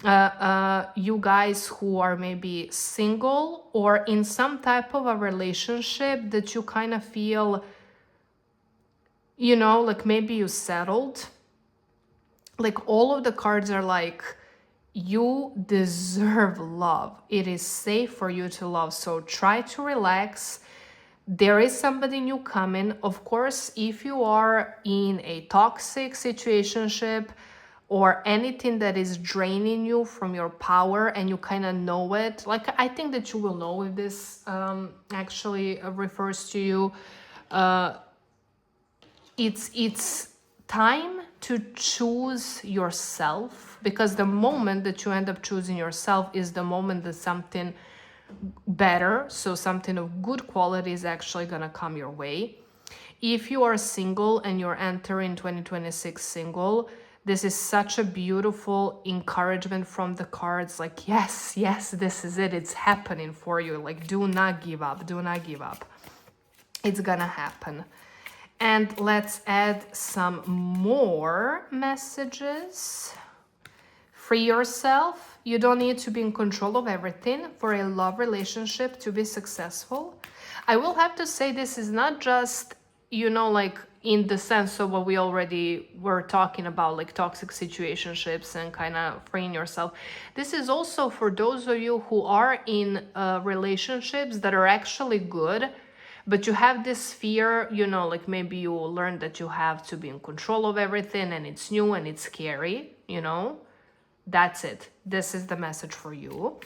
A: you guys who are maybe single or in some type of a relationship that you kind of feel, you know, like maybe you settled. Like, all of the cards are like, you deserve love. It is safe for you to love. So try to relax. There is somebody new coming. Of course, if you are in a toxic situationship or anything that is draining you from your power and you kind of know it, like, I think that you will know if this actually refers to you. It's time to choose yourself, because the moment that you end up choosing yourself is the moment that something better, so something of good quality, is actually gonna come your way. If you are single and you're entering 2026 single, this is such a beautiful encouragement from the cards. Like, yes, this is it. It's happening for you. Like, do not give up. Do not give up. It's gonna happen. And let's add some more messages. Free yourself. You don't need to be in control of everything for a love relationship to be successful. I will have to say, this is not just, you know, like in the sense of what we already were talking about, like toxic situationships and kind of freeing yourself. This is also for those of you who are in relationships that are actually good, but you have this fear, you know, like maybe you learned that you have to be in control of everything and it's new and it's scary, you know. That's it. This is the message for you.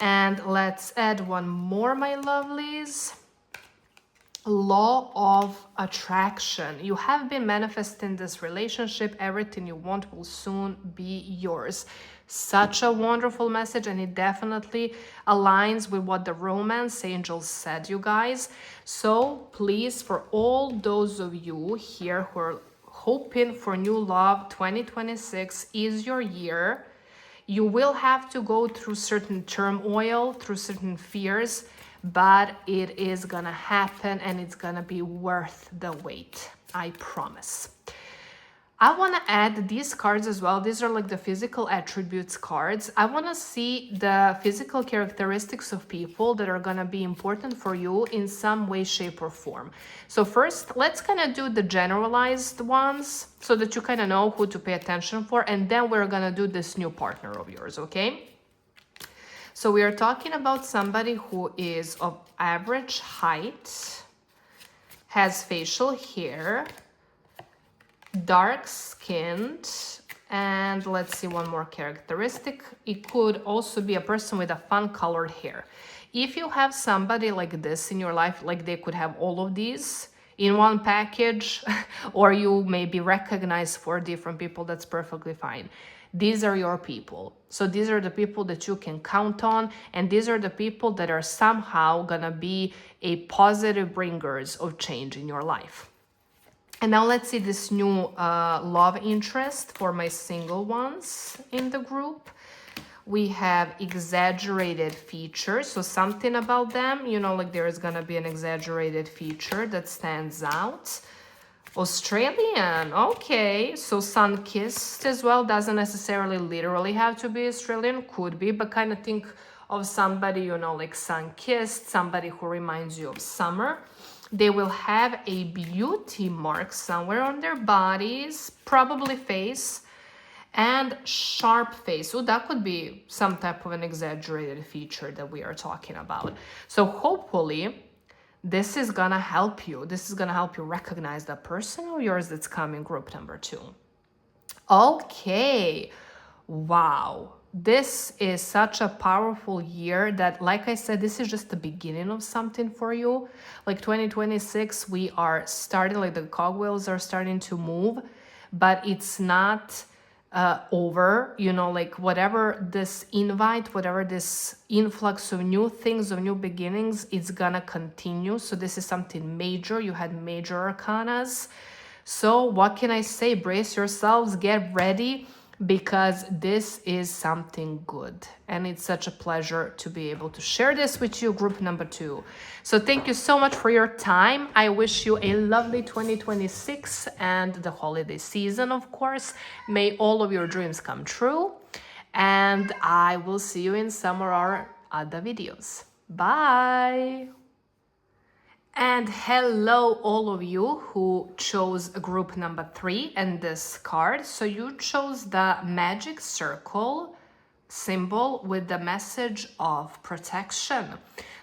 A: And let's add one more, my lovelies. Law of attraction. You have been manifesting this relationship. Everything you want will soon be yours. Such a wonderful message, and it definitely aligns with what the romance angels said, you guys. So please, for all those of you here who are hoping for new love. 2026 is your year. You will have to go through certain turmoil, through certain fears, but it is gonna happen and it's gonna be worth the wait. I promise. I want to add these cards as well. These are like the physical attributes cards. I want to see the physical characteristics of people that are going to be important for you in some way, shape, or form. So first, let's kind of do the generalized ones so that you kind of know who to pay attention for. And then we're going to do this new partner of yours, okay? So we are talking about somebody who is of average height, has facial hair, dark-skinned, and let's see one more characteristic. It could also be a person with a fun colored hair. If you have somebody like this in your life, like they could have all of these in one package, or you may be recognized for different people, that's perfectly fine. These are your people. So these are the people that you can count on, and these are the people that are somehow gonna be a positive bringers of change in your life. And now let's see this new love interest for my single ones in the group. We have exaggerated features. So something about them, you know, like there is going to be an exaggerated feature that stands out. Australian, okay. So sun-kissed as well. Doesn't necessarily literally have to be Australian. Could be, but kind of think of somebody, you know, like sun-kissed, somebody who reminds you of summer. They will have a beauty mark somewhere on their bodies, probably face, and sharp face. So that could be some type of an exaggerated feature that we are talking about. So hopefully this is gonna help you. This is gonna help you recognize that person of yours that's coming, group number 2. Okay, wow. This is such a powerful year that, like I said, this is just the beginning of something for you. Like 2026, we are starting, like the cogwheels are starting to move, but it's not over, you know, like whatever this invite, whatever this influx of new things, of new beginnings, it's gonna continue. So this is something major. You had major arcanas. So what can I say? Brace yourselves, get ready, because this is something good, and it's such a pleasure to be able to share this with you, group number 2. So thank you so much for your time. I wish you a lovely 2026 and the holiday season, of course. May all of your dreams come true, and I will see you in some of our other videos. Bye. And hello all of you who chose group number 3 and this card. So you chose the magic circle symbol with the message of protection.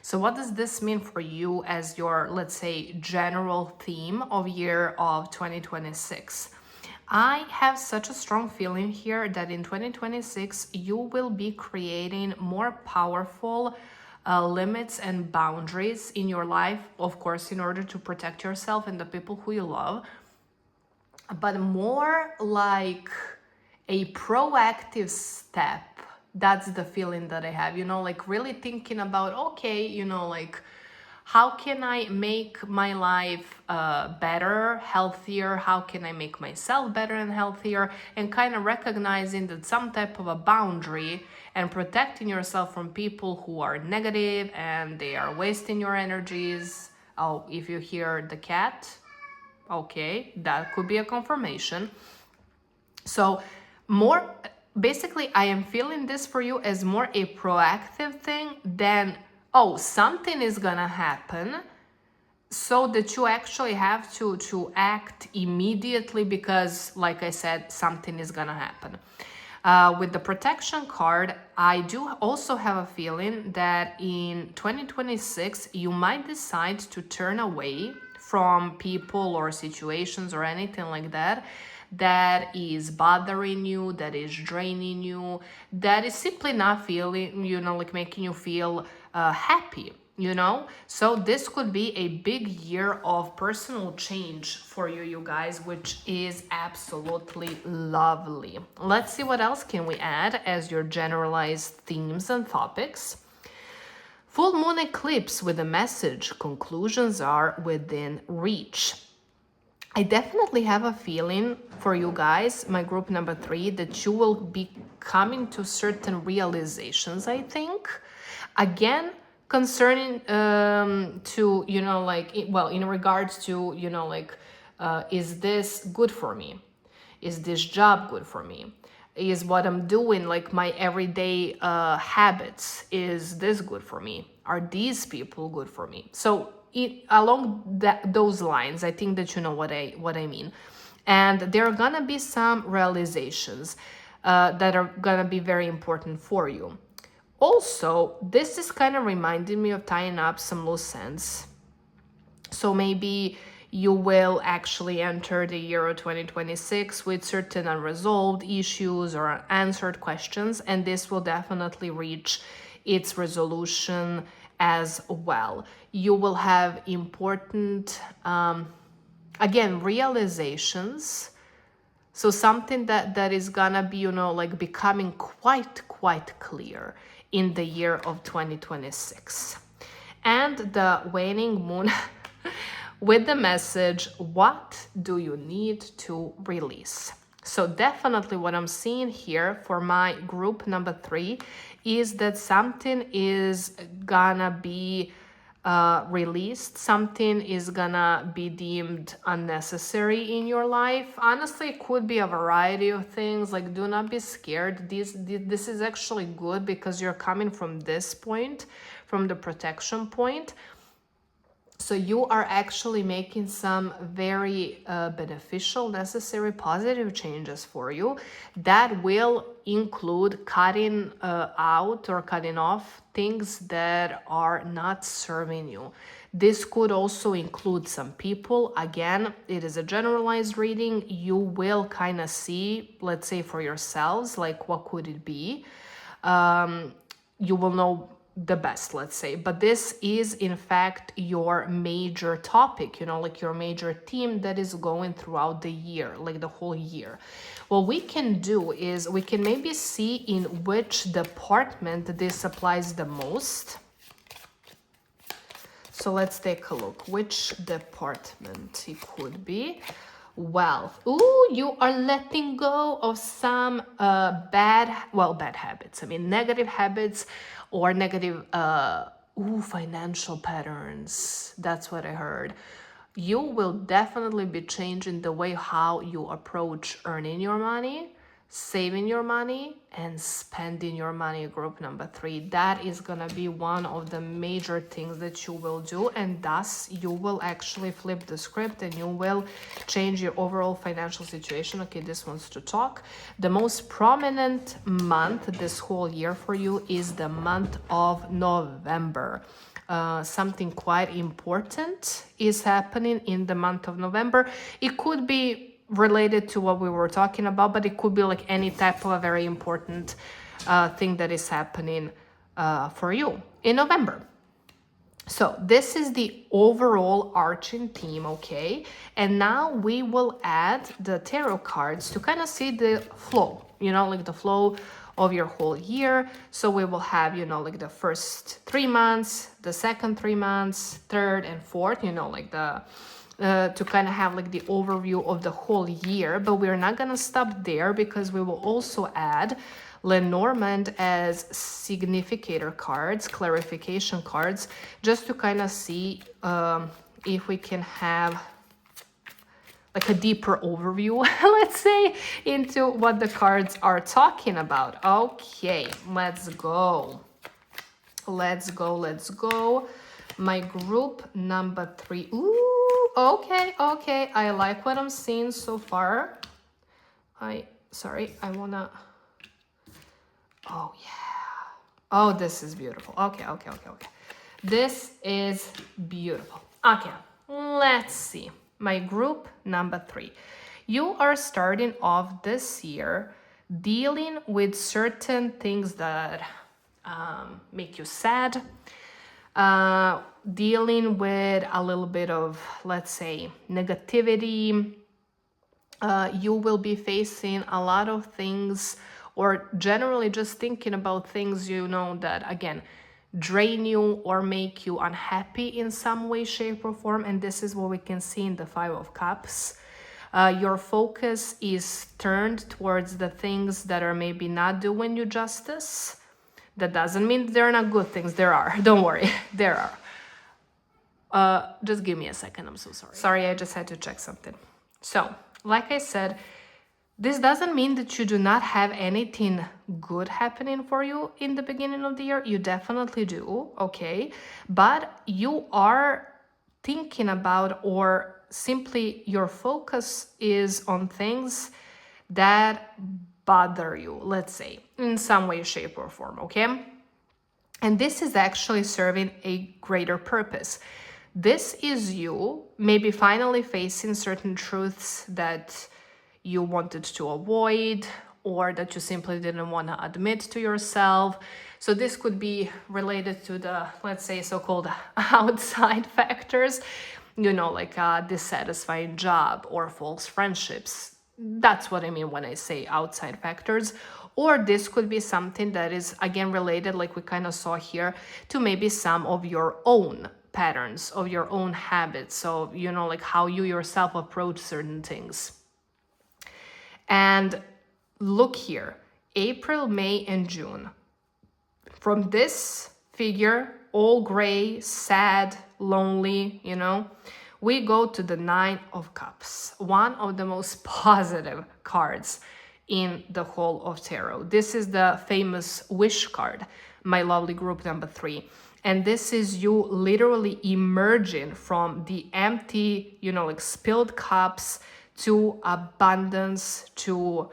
A: So what does this mean for you as your, let's say, general theme of year of 2026? I have such a strong feeling here that in 2026 you will be creating more powerful limits and boundaries in your life, of course, in order to protect yourself and the people who you love, but more like a proactive step. That's the feeling that I have, you know, like really thinking about, okay, you know, like how can I make my life better, healthier? How can I make myself better and healthier? And kind of recognizing that some type of a boundary and protecting yourself from people who are negative and they are wasting your energies. Oh, if you hear the cat, okay, that could be a confirmation. So more, basically, I am feeling this for you as more a proactive thing than, oh, something is gonna happen, so that you actually have to act immediately because, like I said, something is gonna happen. With the protection card, I do also have a feeling that in 2026, you might decide to turn away from people or situations or anything like that that is bothering you, that is draining you, that is simply not feeling, you know, like making you feel happy, you know? So this could be a big year of personal change for you, you guys, which is absolutely lovely. Let's see what else can we add as your generalized themes and topics. Full moon eclipse with a message, conclusions are within reach. I definitely have a feeling for you guys, my group number 3, that you will be coming to certain realizations, I think. Again, concerning to, in regards to, is this good for me? Is this job good for me? Is what I'm doing, like my everyday habits, is this good for me? Are these people good for me? So along those lines, I think that you know what I mean. And there are gonna be some realizations that are gonna be very important for you. Also, this is kind of reminding me of tying up some loose ends. So maybe you will actually enter the year of 2026 with certain unresolved issues or unanswered questions, and this will definitely reach its resolution as well. You will have important, again, realizations. So something that is gonna be, becoming quite clear in the year of 2026. And the waning moon with the message, what do you need to release? So definitely what I'm seeing here for my group number 3 is that something is gonna be released, something is gonna be deemed unnecessary in your life. Honestly, it could be a variety of things. Like, do not be scared. This is actually good because you're coming from this point, from the protection point. So you are actually making some very beneficial, necessary, positive changes for you that will include cutting out or cutting off things that are not serving you. This could also include some people. Again, it is a generalized reading. You will kind of see, let's say for yourselves, like what could it be. You will know the best, let's say, but this is in fact your major topic, like your major theme that is going throughout the year, like the whole year. What we can do is we can maybe see in which department this applies the most. So let's take a look which department it could be. Well, you are letting go of some bad habits. I mean, negative habits or negative financial patterns. That's what I heard. You will definitely be changing the way how you approach earning your money, saving your money, and spending your money. Group number 3, that is gonna be one of the major things that you will do, and thus you will actually flip the script and you will change your overall financial situation. Okay, this wants to talk. The most prominent month this whole year for you is the month of November. Something quite important is happening in the month of November. It could be related to what we were talking about, but it could be like any type of a very important thing that is happening for you in November. So this is the overall arching theme, okay? And now we will add the tarot cards to kind of see the flow, like the flow of your whole year. So we will have, like the first 3 months, the second 3 months, third and fourth, like the to kind of have like the overview of the whole year. But we're not gonna stop there because we will also add Lenormand as significator cards, clarification cards, just to kind of see if we can have like a deeper overview, let's say, into what the cards are talking about. Okay, let's go. Let's go. My group number 3. Ooh, okay. I like what I'm seeing so far. I wanna... Oh, yeah. Oh, this is beautiful. Okay. This is beautiful. Okay, let's see. My group number 3. You are starting off this year dealing with certain things that make you sad, dealing with a little bit of, let's say, negativity. You will be facing a lot of things, or generally just thinking about things, that, again, drain you or make you unhappy in some way, shape, or form. And this is what we can see in the 5 of Cups. Your focus is turned towards the things that are maybe not doing you justice. That doesn't mean they're not good things. There are. Don't worry. There are. Just give me a second. I'm so sorry. Sorry, I just had to check something. So, like I said, this doesn't mean that you do not have anything good happening for you in the beginning of the year. You definitely do, okay? But you are thinking about, or simply your focus is on things that bother you, let's say, in some way, shape, or form, okay? And this is actually serving a greater purpose. This is you maybe finally facing certain truths that you wanted to avoid or that you simply didn't want to admit to yourself. So this could be related to the, let's say, so-called outside factors, like a dissatisfying job or false friendships. That's what I mean when I say outside factors. Or this could be something that is, again, related, like we kind of saw here, to maybe some of your own patterns, of your own habits. So, like how you yourself approach certain things. And look here, April, May, and June. From this figure, all gray, sad, lonely, we go to the Nine of Cups, one of the most positive cards in the whole of tarot. This is the famous wish card, my lovely group number 3. And this is you literally emerging from the empty, like spilled cups to abundance, to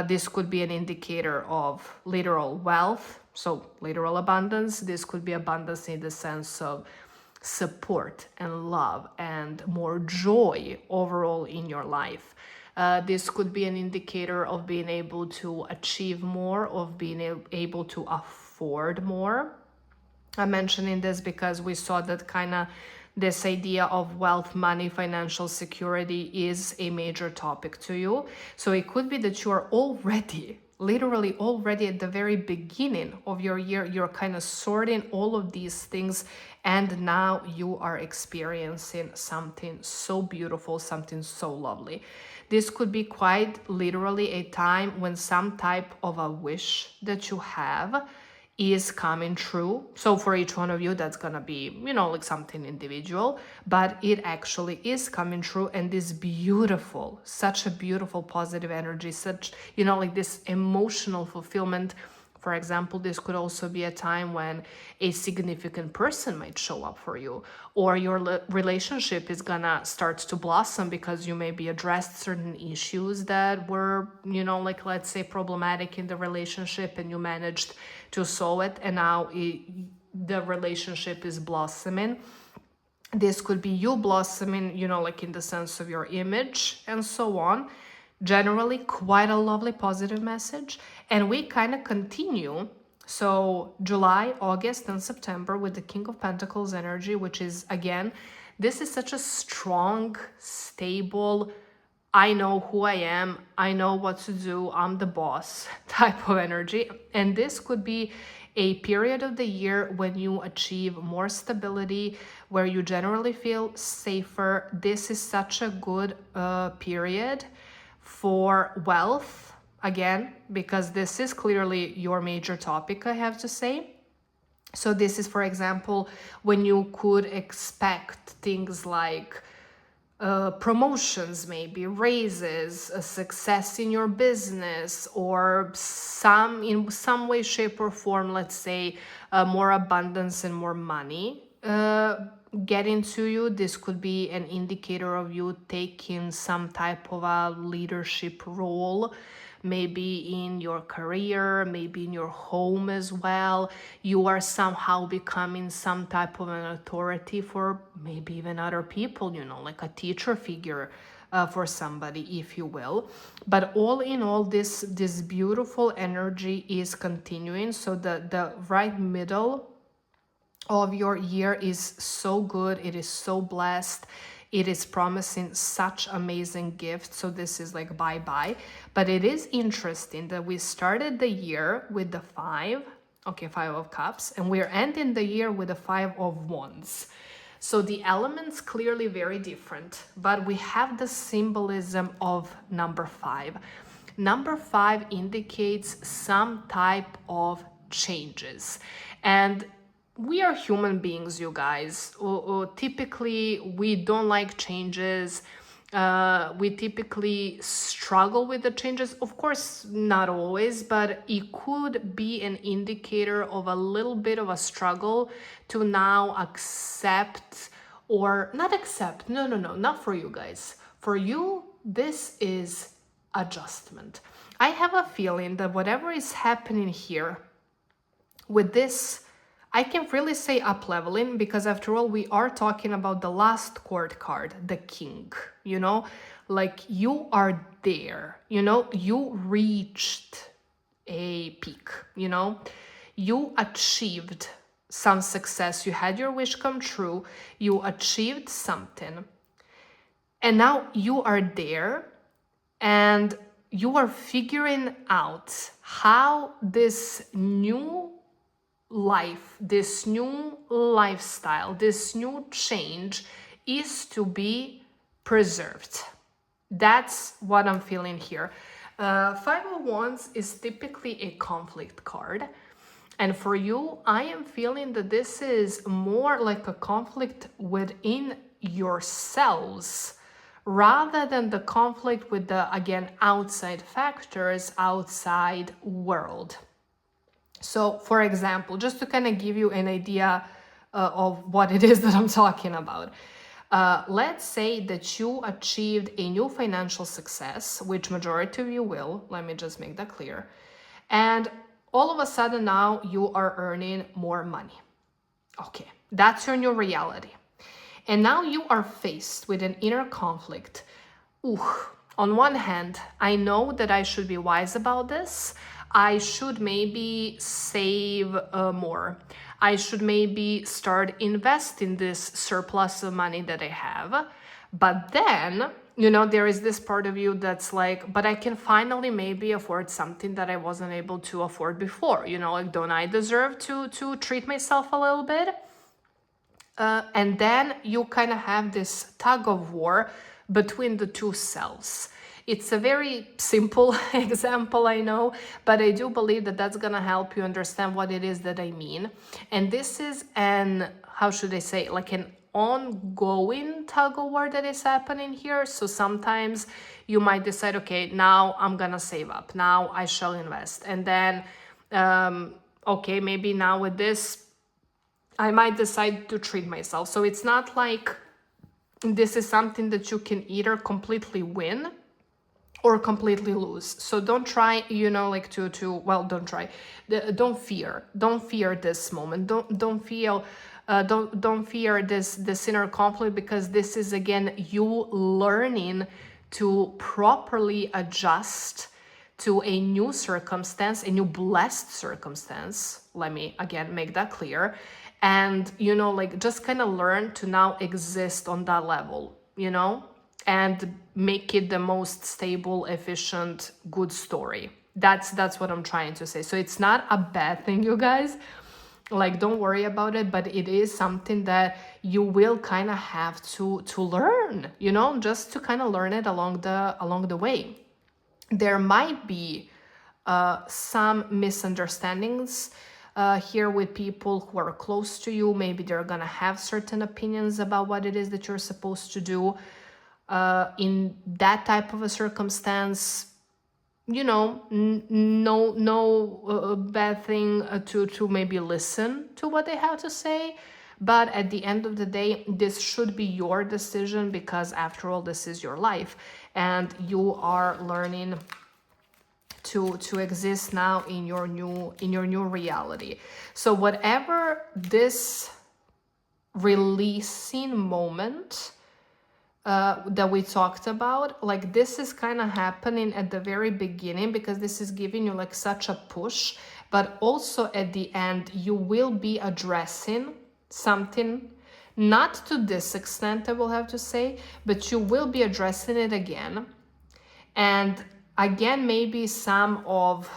A: this could be an indicator of literal wealth, so literal abundance. This could be abundance in the sense of support and love and more joy overall in your life. This could be an indicator of being able to achieve more, of being able to afford more. I'm mentioning this because we saw that kind of this idea of wealth, money, financial security is a major topic to you. So it could be that you are already, literally already at the very beginning of your year, you're kind of sorting all of these things, and now you are experiencing something so beautiful, something so lovely. This could be quite literally a time when some type of a wish that you have is coming true. So for each one of you, that's gonna be, like something individual, but it actually is coming true. And this beautiful, such a beautiful positive energy, such, like this emotional fulfillment. For example, this could also be a time when a significant person might show up for you, or your relationship is gonna start to blossom because you maybe addressed certain issues that were, like, let's say, problematic in the relationship, and you managed to solve it, and now the relationship is blossoming. This could be you blossoming, like in the sense of your image and so on. Generally, quite a lovely positive message. And we kind of continue. So July, August, and September with the King of Pentacles energy, which is, again, this is such a strong, stable, I know who I am, I know what to do, I'm the boss type of energy. And this could be a period of the year when you achieve more stability, where you generally feel safer. This is such a good period for wealth, again, because this is clearly your major topic, I have to say. So this is, for example, when you could expect things like promotions, maybe raises, a success in your business, or in some way, shape, or form, let's say, more abundance and more money get into you. This could be an indicator of you taking some type of a leadership role, maybe in your career, maybe in your home as well. You are somehow becoming some type of an authority for maybe even other people, like a teacher figure for somebody, if you will. But all in all, this beautiful energy is continuing. So the right middle of your year is so good. It is so blessed. It is promising such amazing gifts. So this is like bye-bye. But it is interesting that we started the year with the Five of Cups, and we're ending the year with the Five of Wands. So the elements clearly very different, but we have the symbolism of number 5. Number 5 indicates some type of changes. And we are human beings, you guys. Typically, we don't like changes. We typically struggle with the changes. Of course, not always, but it could be an indicator of a little bit of a struggle to now accept or not accept. No, not for you guys. For you, this is adjustment. I have a feeling that whatever is happening here with this, I can really say up leveling, because after all, we are talking about the last court card, the king, like you are there, you reached a peak, you achieved some success, you had your wish come true, you achieved something, and now you are there and you are figuring out how this new life, this new lifestyle, this new change is to be preserved. That's what I'm feeling here. Five of Wands is typically a conflict card. And for you, I am feeling that this is more like a conflict within yourselves rather than the conflict with the, again, outside factors, outside world. So, for example, just to kind of give you an idea of what it is that I'm talking about. Let's say that you achieved a new financial success, which majority of you will, let me just make that clear. And all of a sudden now you are earning more money. Okay, that's your new reality. And now you are faced with an inner conflict. On one hand, I know that I should be wise about this. I should maybe save more. I should maybe start investing this surplus of money that I have. But then, there is this part of you that's like, but I can finally maybe afford something that I wasn't able to afford before. Like, don't I deserve to treat myself a little bit? And then you kind of have this tug of war between the two selves. It's a very simple example, I know, but I do believe that that's going to help you understand what it is that I mean. And this is how should I say, like an ongoing tug of war that is happening here. So sometimes you might decide, okay, now I'm going to save up. Now I shall invest. And then, okay, maybe now with this, I might decide to treat myself. So it's not like this is something that you can either completely win or completely lose. So don't try, like don't try. Don't fear this moment. Don't fear this inner conflict, because this is again you learning to properly adjust to a new circumstance, a new blessed circumstance. Let me again make that clear. And, just kind of learn to now exist on that level, and make it the most stable, efficient, good story. That's what I'm trying to say. So it's not a bad thing, you guys. Like, don't worry about it, but it is something that you will kind of have to learn, just to kind of learn it along the way. There might be some misunderstandings here with people who are close to you. Maybe they're gonna have certain opinions about what it is that you're supposed to do. In that type of a circumstance, no bad thing to maybe listen to what they have to say. But at the end of the day, this should be your decision, because after all, this is your life and you are learning to exist now in your new reality. So whatever this releasing moment that we talked about, like, this is kind of happening at the very beginning, because this is giving you like such a push, but also at the end you will be addressing something, not to this extent I will have to say, but you will be addressing it again. And again, maybe some of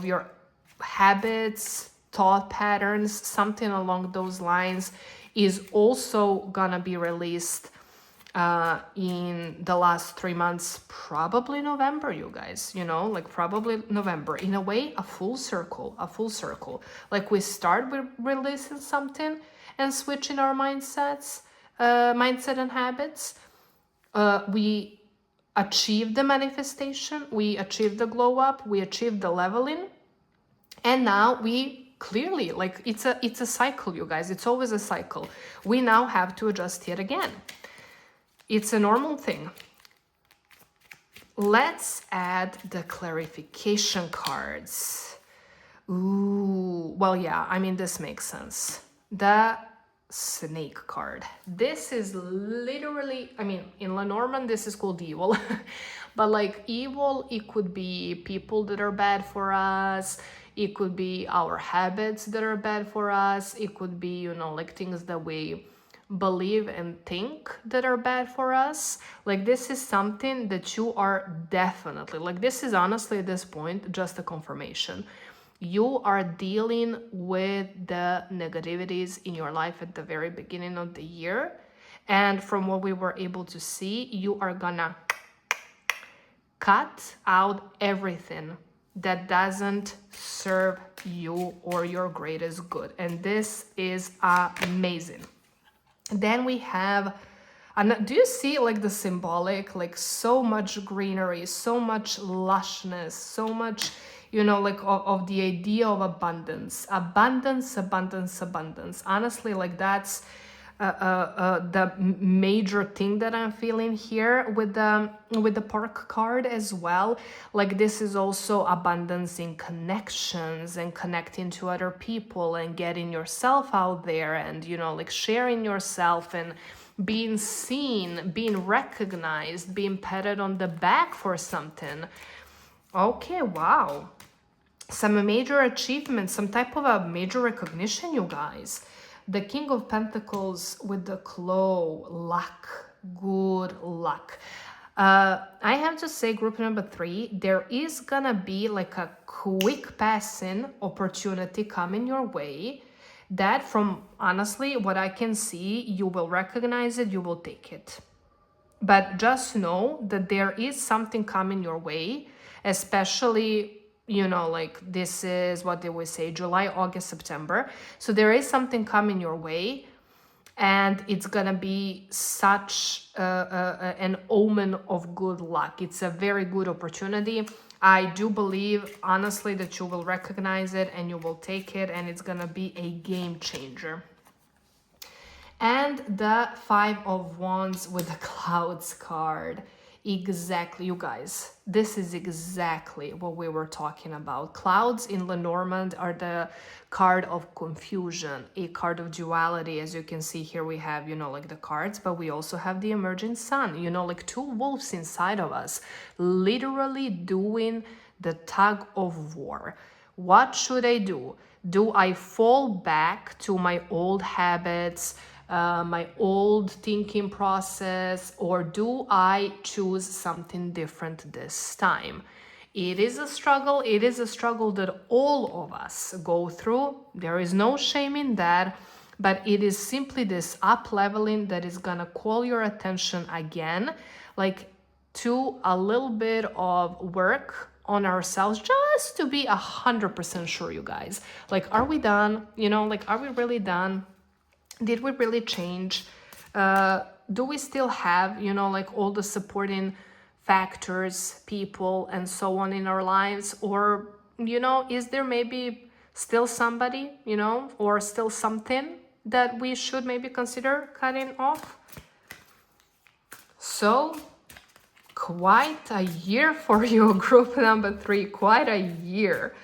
A: your habits, thought patterns, something along those lines is also gonna be released in the last 3 months, probably November, you guys, like probably November. In a way, a full circle. Like we start with releasing something and switching our mindset and habits. We achieve the manifestation, we achieve the glow up, we achieve the leveling, and now we clearly, like, it's a cycle, you guys. It's always a cycle. We now have to adjust yet again. It's a normal thing. Let's add the clarification cards. Ooh, well, yeah, I mean, this makes sense. The snake card. This is literally, I mean, in Lenormand, this is called evil. But like evil, it could be people that are bad for us. It could be our habits that are bad for us. It could be, like things that we believe and think that are bad for us. Like this is something that you are definitely, like this is honestly at this point just a confirmation. You are dealing with the negativities in your life at the very beginning of the year, and from what we were able to see, you are gonna cut out everything that doesn't serve you or your greatest good, and this is amazing. Then we have, do you see like the symbolic, like so much greenery, so much lushness, so much, like of the idea of abundance. Honestly, like that's the major thing that I'm feeling here with the park card as well. Like this is also abundance in connections and connecting to other people and getting yourself out there and like sharing yourself and being seen, being recognized, being patted on the back for something. Okay, wow. Some major achievements, some type of a major recognition, you guys. The King of Pentacles with the claw, luck, good luck. I have to say, group number 3, there is gonna be like a quick passing opportunity coming your way that, from honestly what I can see, you will recognize it, you will take it. But just know that there is something coming your way, especially like this is what they would say, July, August, September. So there is something coming your way, and it's gonna be such an omen of good luck. It's a very good opportunity. I do believe, honestly, that you will recognize it and you will take it, and it's gonna be a game changer. And the 5 of Wands with the Clouds card. Exactly, you guys, this is exactly what we were talking about. Clouds in Lenormand are the card of confusion, a card of duality. As you can see here, we have, like the cards, but we also have the emerging sun, like 2 wolves inside of us, literally doing the tug of war. What should I do? Do I fall back to my old habits, my old thinking process, or do I choose something different this time? It is a struggle. It is a struggle that all of us go through. There is no shame in that, but it is simply this up leveling that is gonna call your attention again, like to a little bit of work on ourselves, just to be 100% sure, you guys. Like, are we done? Like, are we really done? Did we really change? Do we still have, like all the supporting factors, people, and so on in our lives? Or, is there maybe still somebody, or still something that we should maybe consider cutting off? So, quite a year for you, group number 3, quite a year.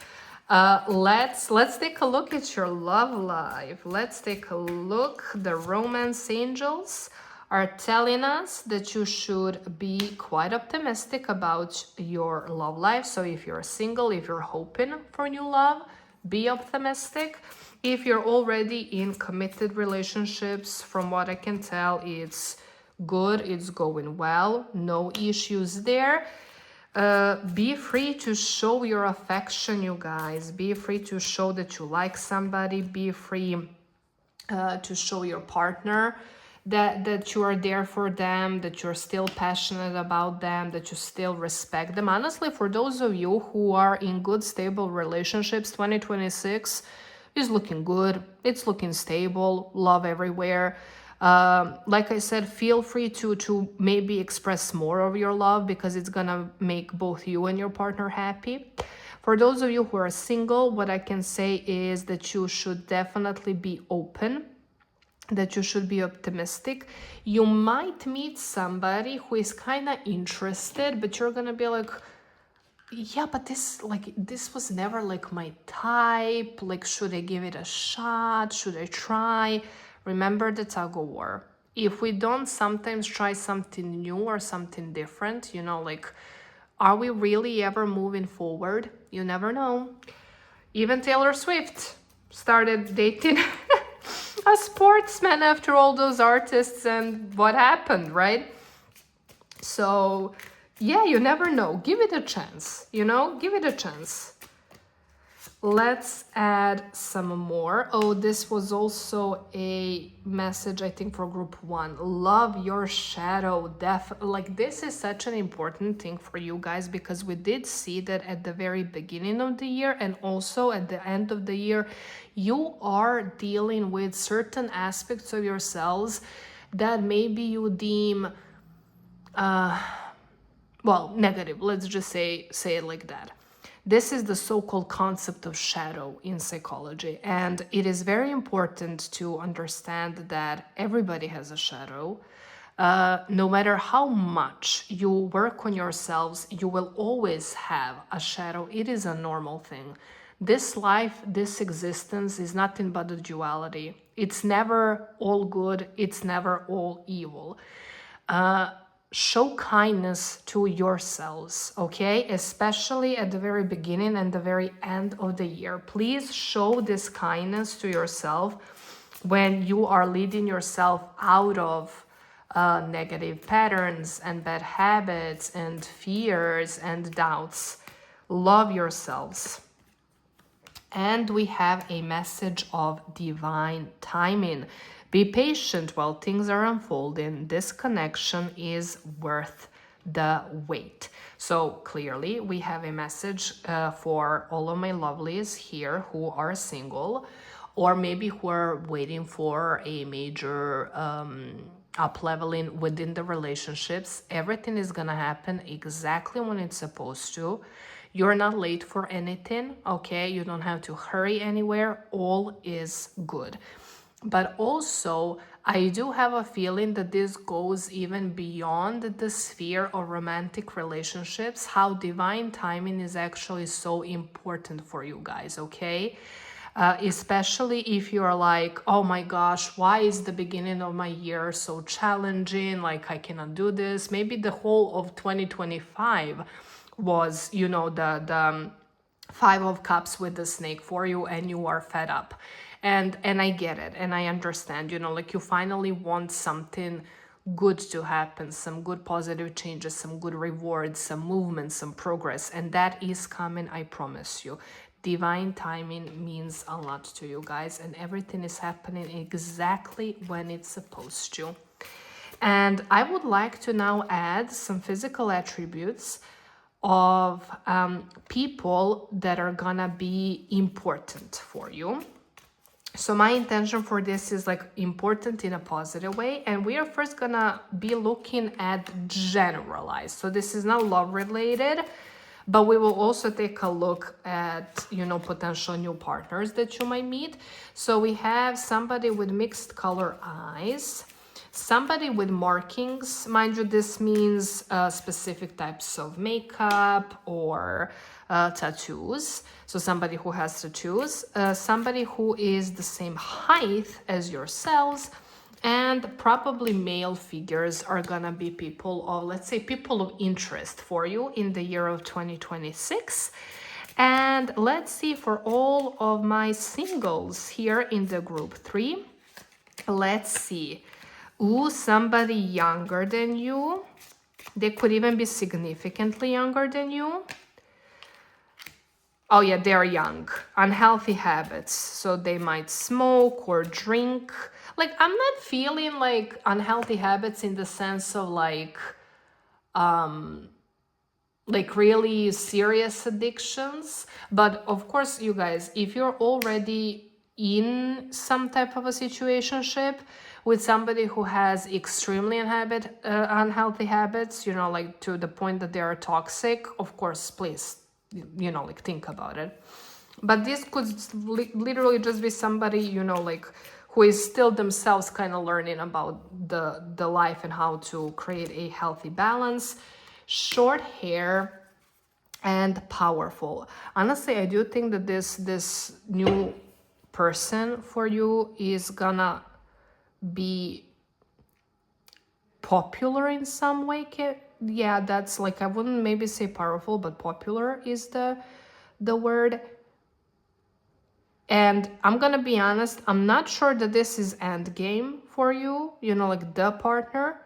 A: Let's take a look at your love life. Let's take a look. The romance angels are telling us that you should be quite optimistic about your love life. So if you're single, if you're hoping for new love, be optimistic. If you're already in committed relationships, from what I can tell, it's good, it's going well, no issues there. Be free to show your affection, you guys. Be free to show that you like somebody. Be free to show your partner that you are there for them, that you're still passionate about them, that you still respect them. Honestly, for those of you who are in good, stable relationships, 2026 is looking good. It's looking stable, love everywhere. Like I said, feel free to maybe express more of your love, because it's gonna make both you and your partner happy. For those of you who are single, what I can say is that you should definitely be open, that you should be optimistic. You might meet somebody who is kind of interested, but you're gonna be like, yeah, but this was never like my type. Like, should I give it a shot? Should I try? Remember the tug of war. If we don't sometimes try something new or something different, like, are we really ever moving forward? You never know. Even Taylor Swift started dating a sportsman after all those artists, and what happened, right? So, yeah, you never know. Give it a chance, give it a chance. Let's add some more. Oh, this was also a message, I think, for group 1. Love your shadow. Like, this is such an important thing for you guys, because we did see that at the very beginning of the year and also at the end of the year, you are dealing with certain aspects of yourselves that maybe you deem negative. Let's just say it like that. This is the so-called concept of shadow in psychology, and it is very important to understand that everybody has a shadow. No matter how much you work on yourselves, you will always have a shadow. It is a normal thing. This life, this existence is nothing but a duality. It's never all good, it's never all evil. Show kindness to yourselves, okay? Especially at the very beginning and the very end of the year. Please show this kindness to yourself when you are leading yourself out of negative patterns and bad habits and fears and doubts. Love yourselves. And we have a message of divine timing. Be patient while things are unfolding. This connection is worth the wait. So clearly we have a message for all of my lovelies here who are single, or maybe who are waiting for a major up-leveling within the relationships. Everything is gonna happen exactly when it's supposed to. You're not late for anything, okay? You don't have to hurry anywhere. All is good. But also, I do have a feeling that this goes even beyond the sphere of romantic relationships, how divine timing is actually so important for you guys, okay? Especially if you're like, oh my gosh, why is the beginning of my year so challenging? Like, I cannot do this. Maybe the whole of 2025 was, the 5 of Cups with the snake for you, and you are fed up. And I get it, and I understand, like, you finally want something good to happen, some good positive changes, some good rewards, some movement, some progress, and that is coming, I promise you. Divine timing means a lot to you guys, and everything is happening exactly when it's supposed to. And I would like to now add some physical attributes of people that are gonna be important for you. So my intention for this is like important in a positive way, and we are first gonna be looking at generalized. So this is not love related, but we will also take a look at, potential new partners that you might meet. So we have somebody with mixed color eyes, somebody with markings. Mind you, this means specific types of makeup or tattoos. So somebody who has tattoos, somebody who is the same height as yourselves, and probably male figures are gonna be people of, let's say, people of interest for you in the year of 2026. And let's see, for all of my singles here in the group 3, let's see. Ooh, somebody younger than you. They could even be significantly younger than you. Oh yeah, they're young. Unhealthy habits. So they might smoke or drink. Like I'm not feeling like unhealthy habits in the sense of like really serious addictions. But of course, you guys, if you're already in some type of a situationship with somebody who has extremely unhealthy habits, you know, like to the point that they are toxic, of course, please, you know, like think about it. But this could literally just be somebody, you know, like who is still themselves kind of learning about the life and how to create a healthy balance. Short hair and powerful. Honestly, I do think that this new person for you is gonna be popular in some way. Yeah, that's like, I wouldn't maybe say powerful, but popular is the word. And I'm gonna be honest, I'm not sure that this is end game for you, you know, like the partner,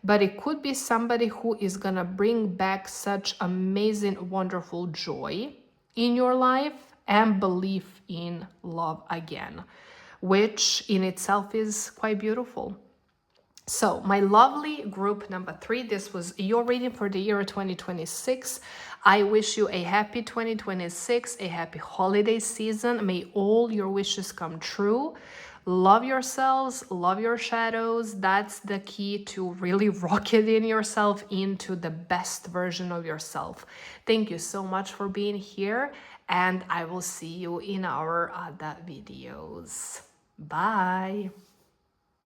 A: but it could be somebody who is gonna bring back such amazing, wonderful joy in your life and belief in love again, which in itself is quite beautiful. So, my lovely group number 3, this was your reading for the year 2026. I wish you a happy 2026, a happy holiday season. May all your wishes come true. Love yourselves, love your shadows. That's the key to really rocketing yourself into the best version of yourself. Thank you so much for being here, and I will see you in our other videos. Bye.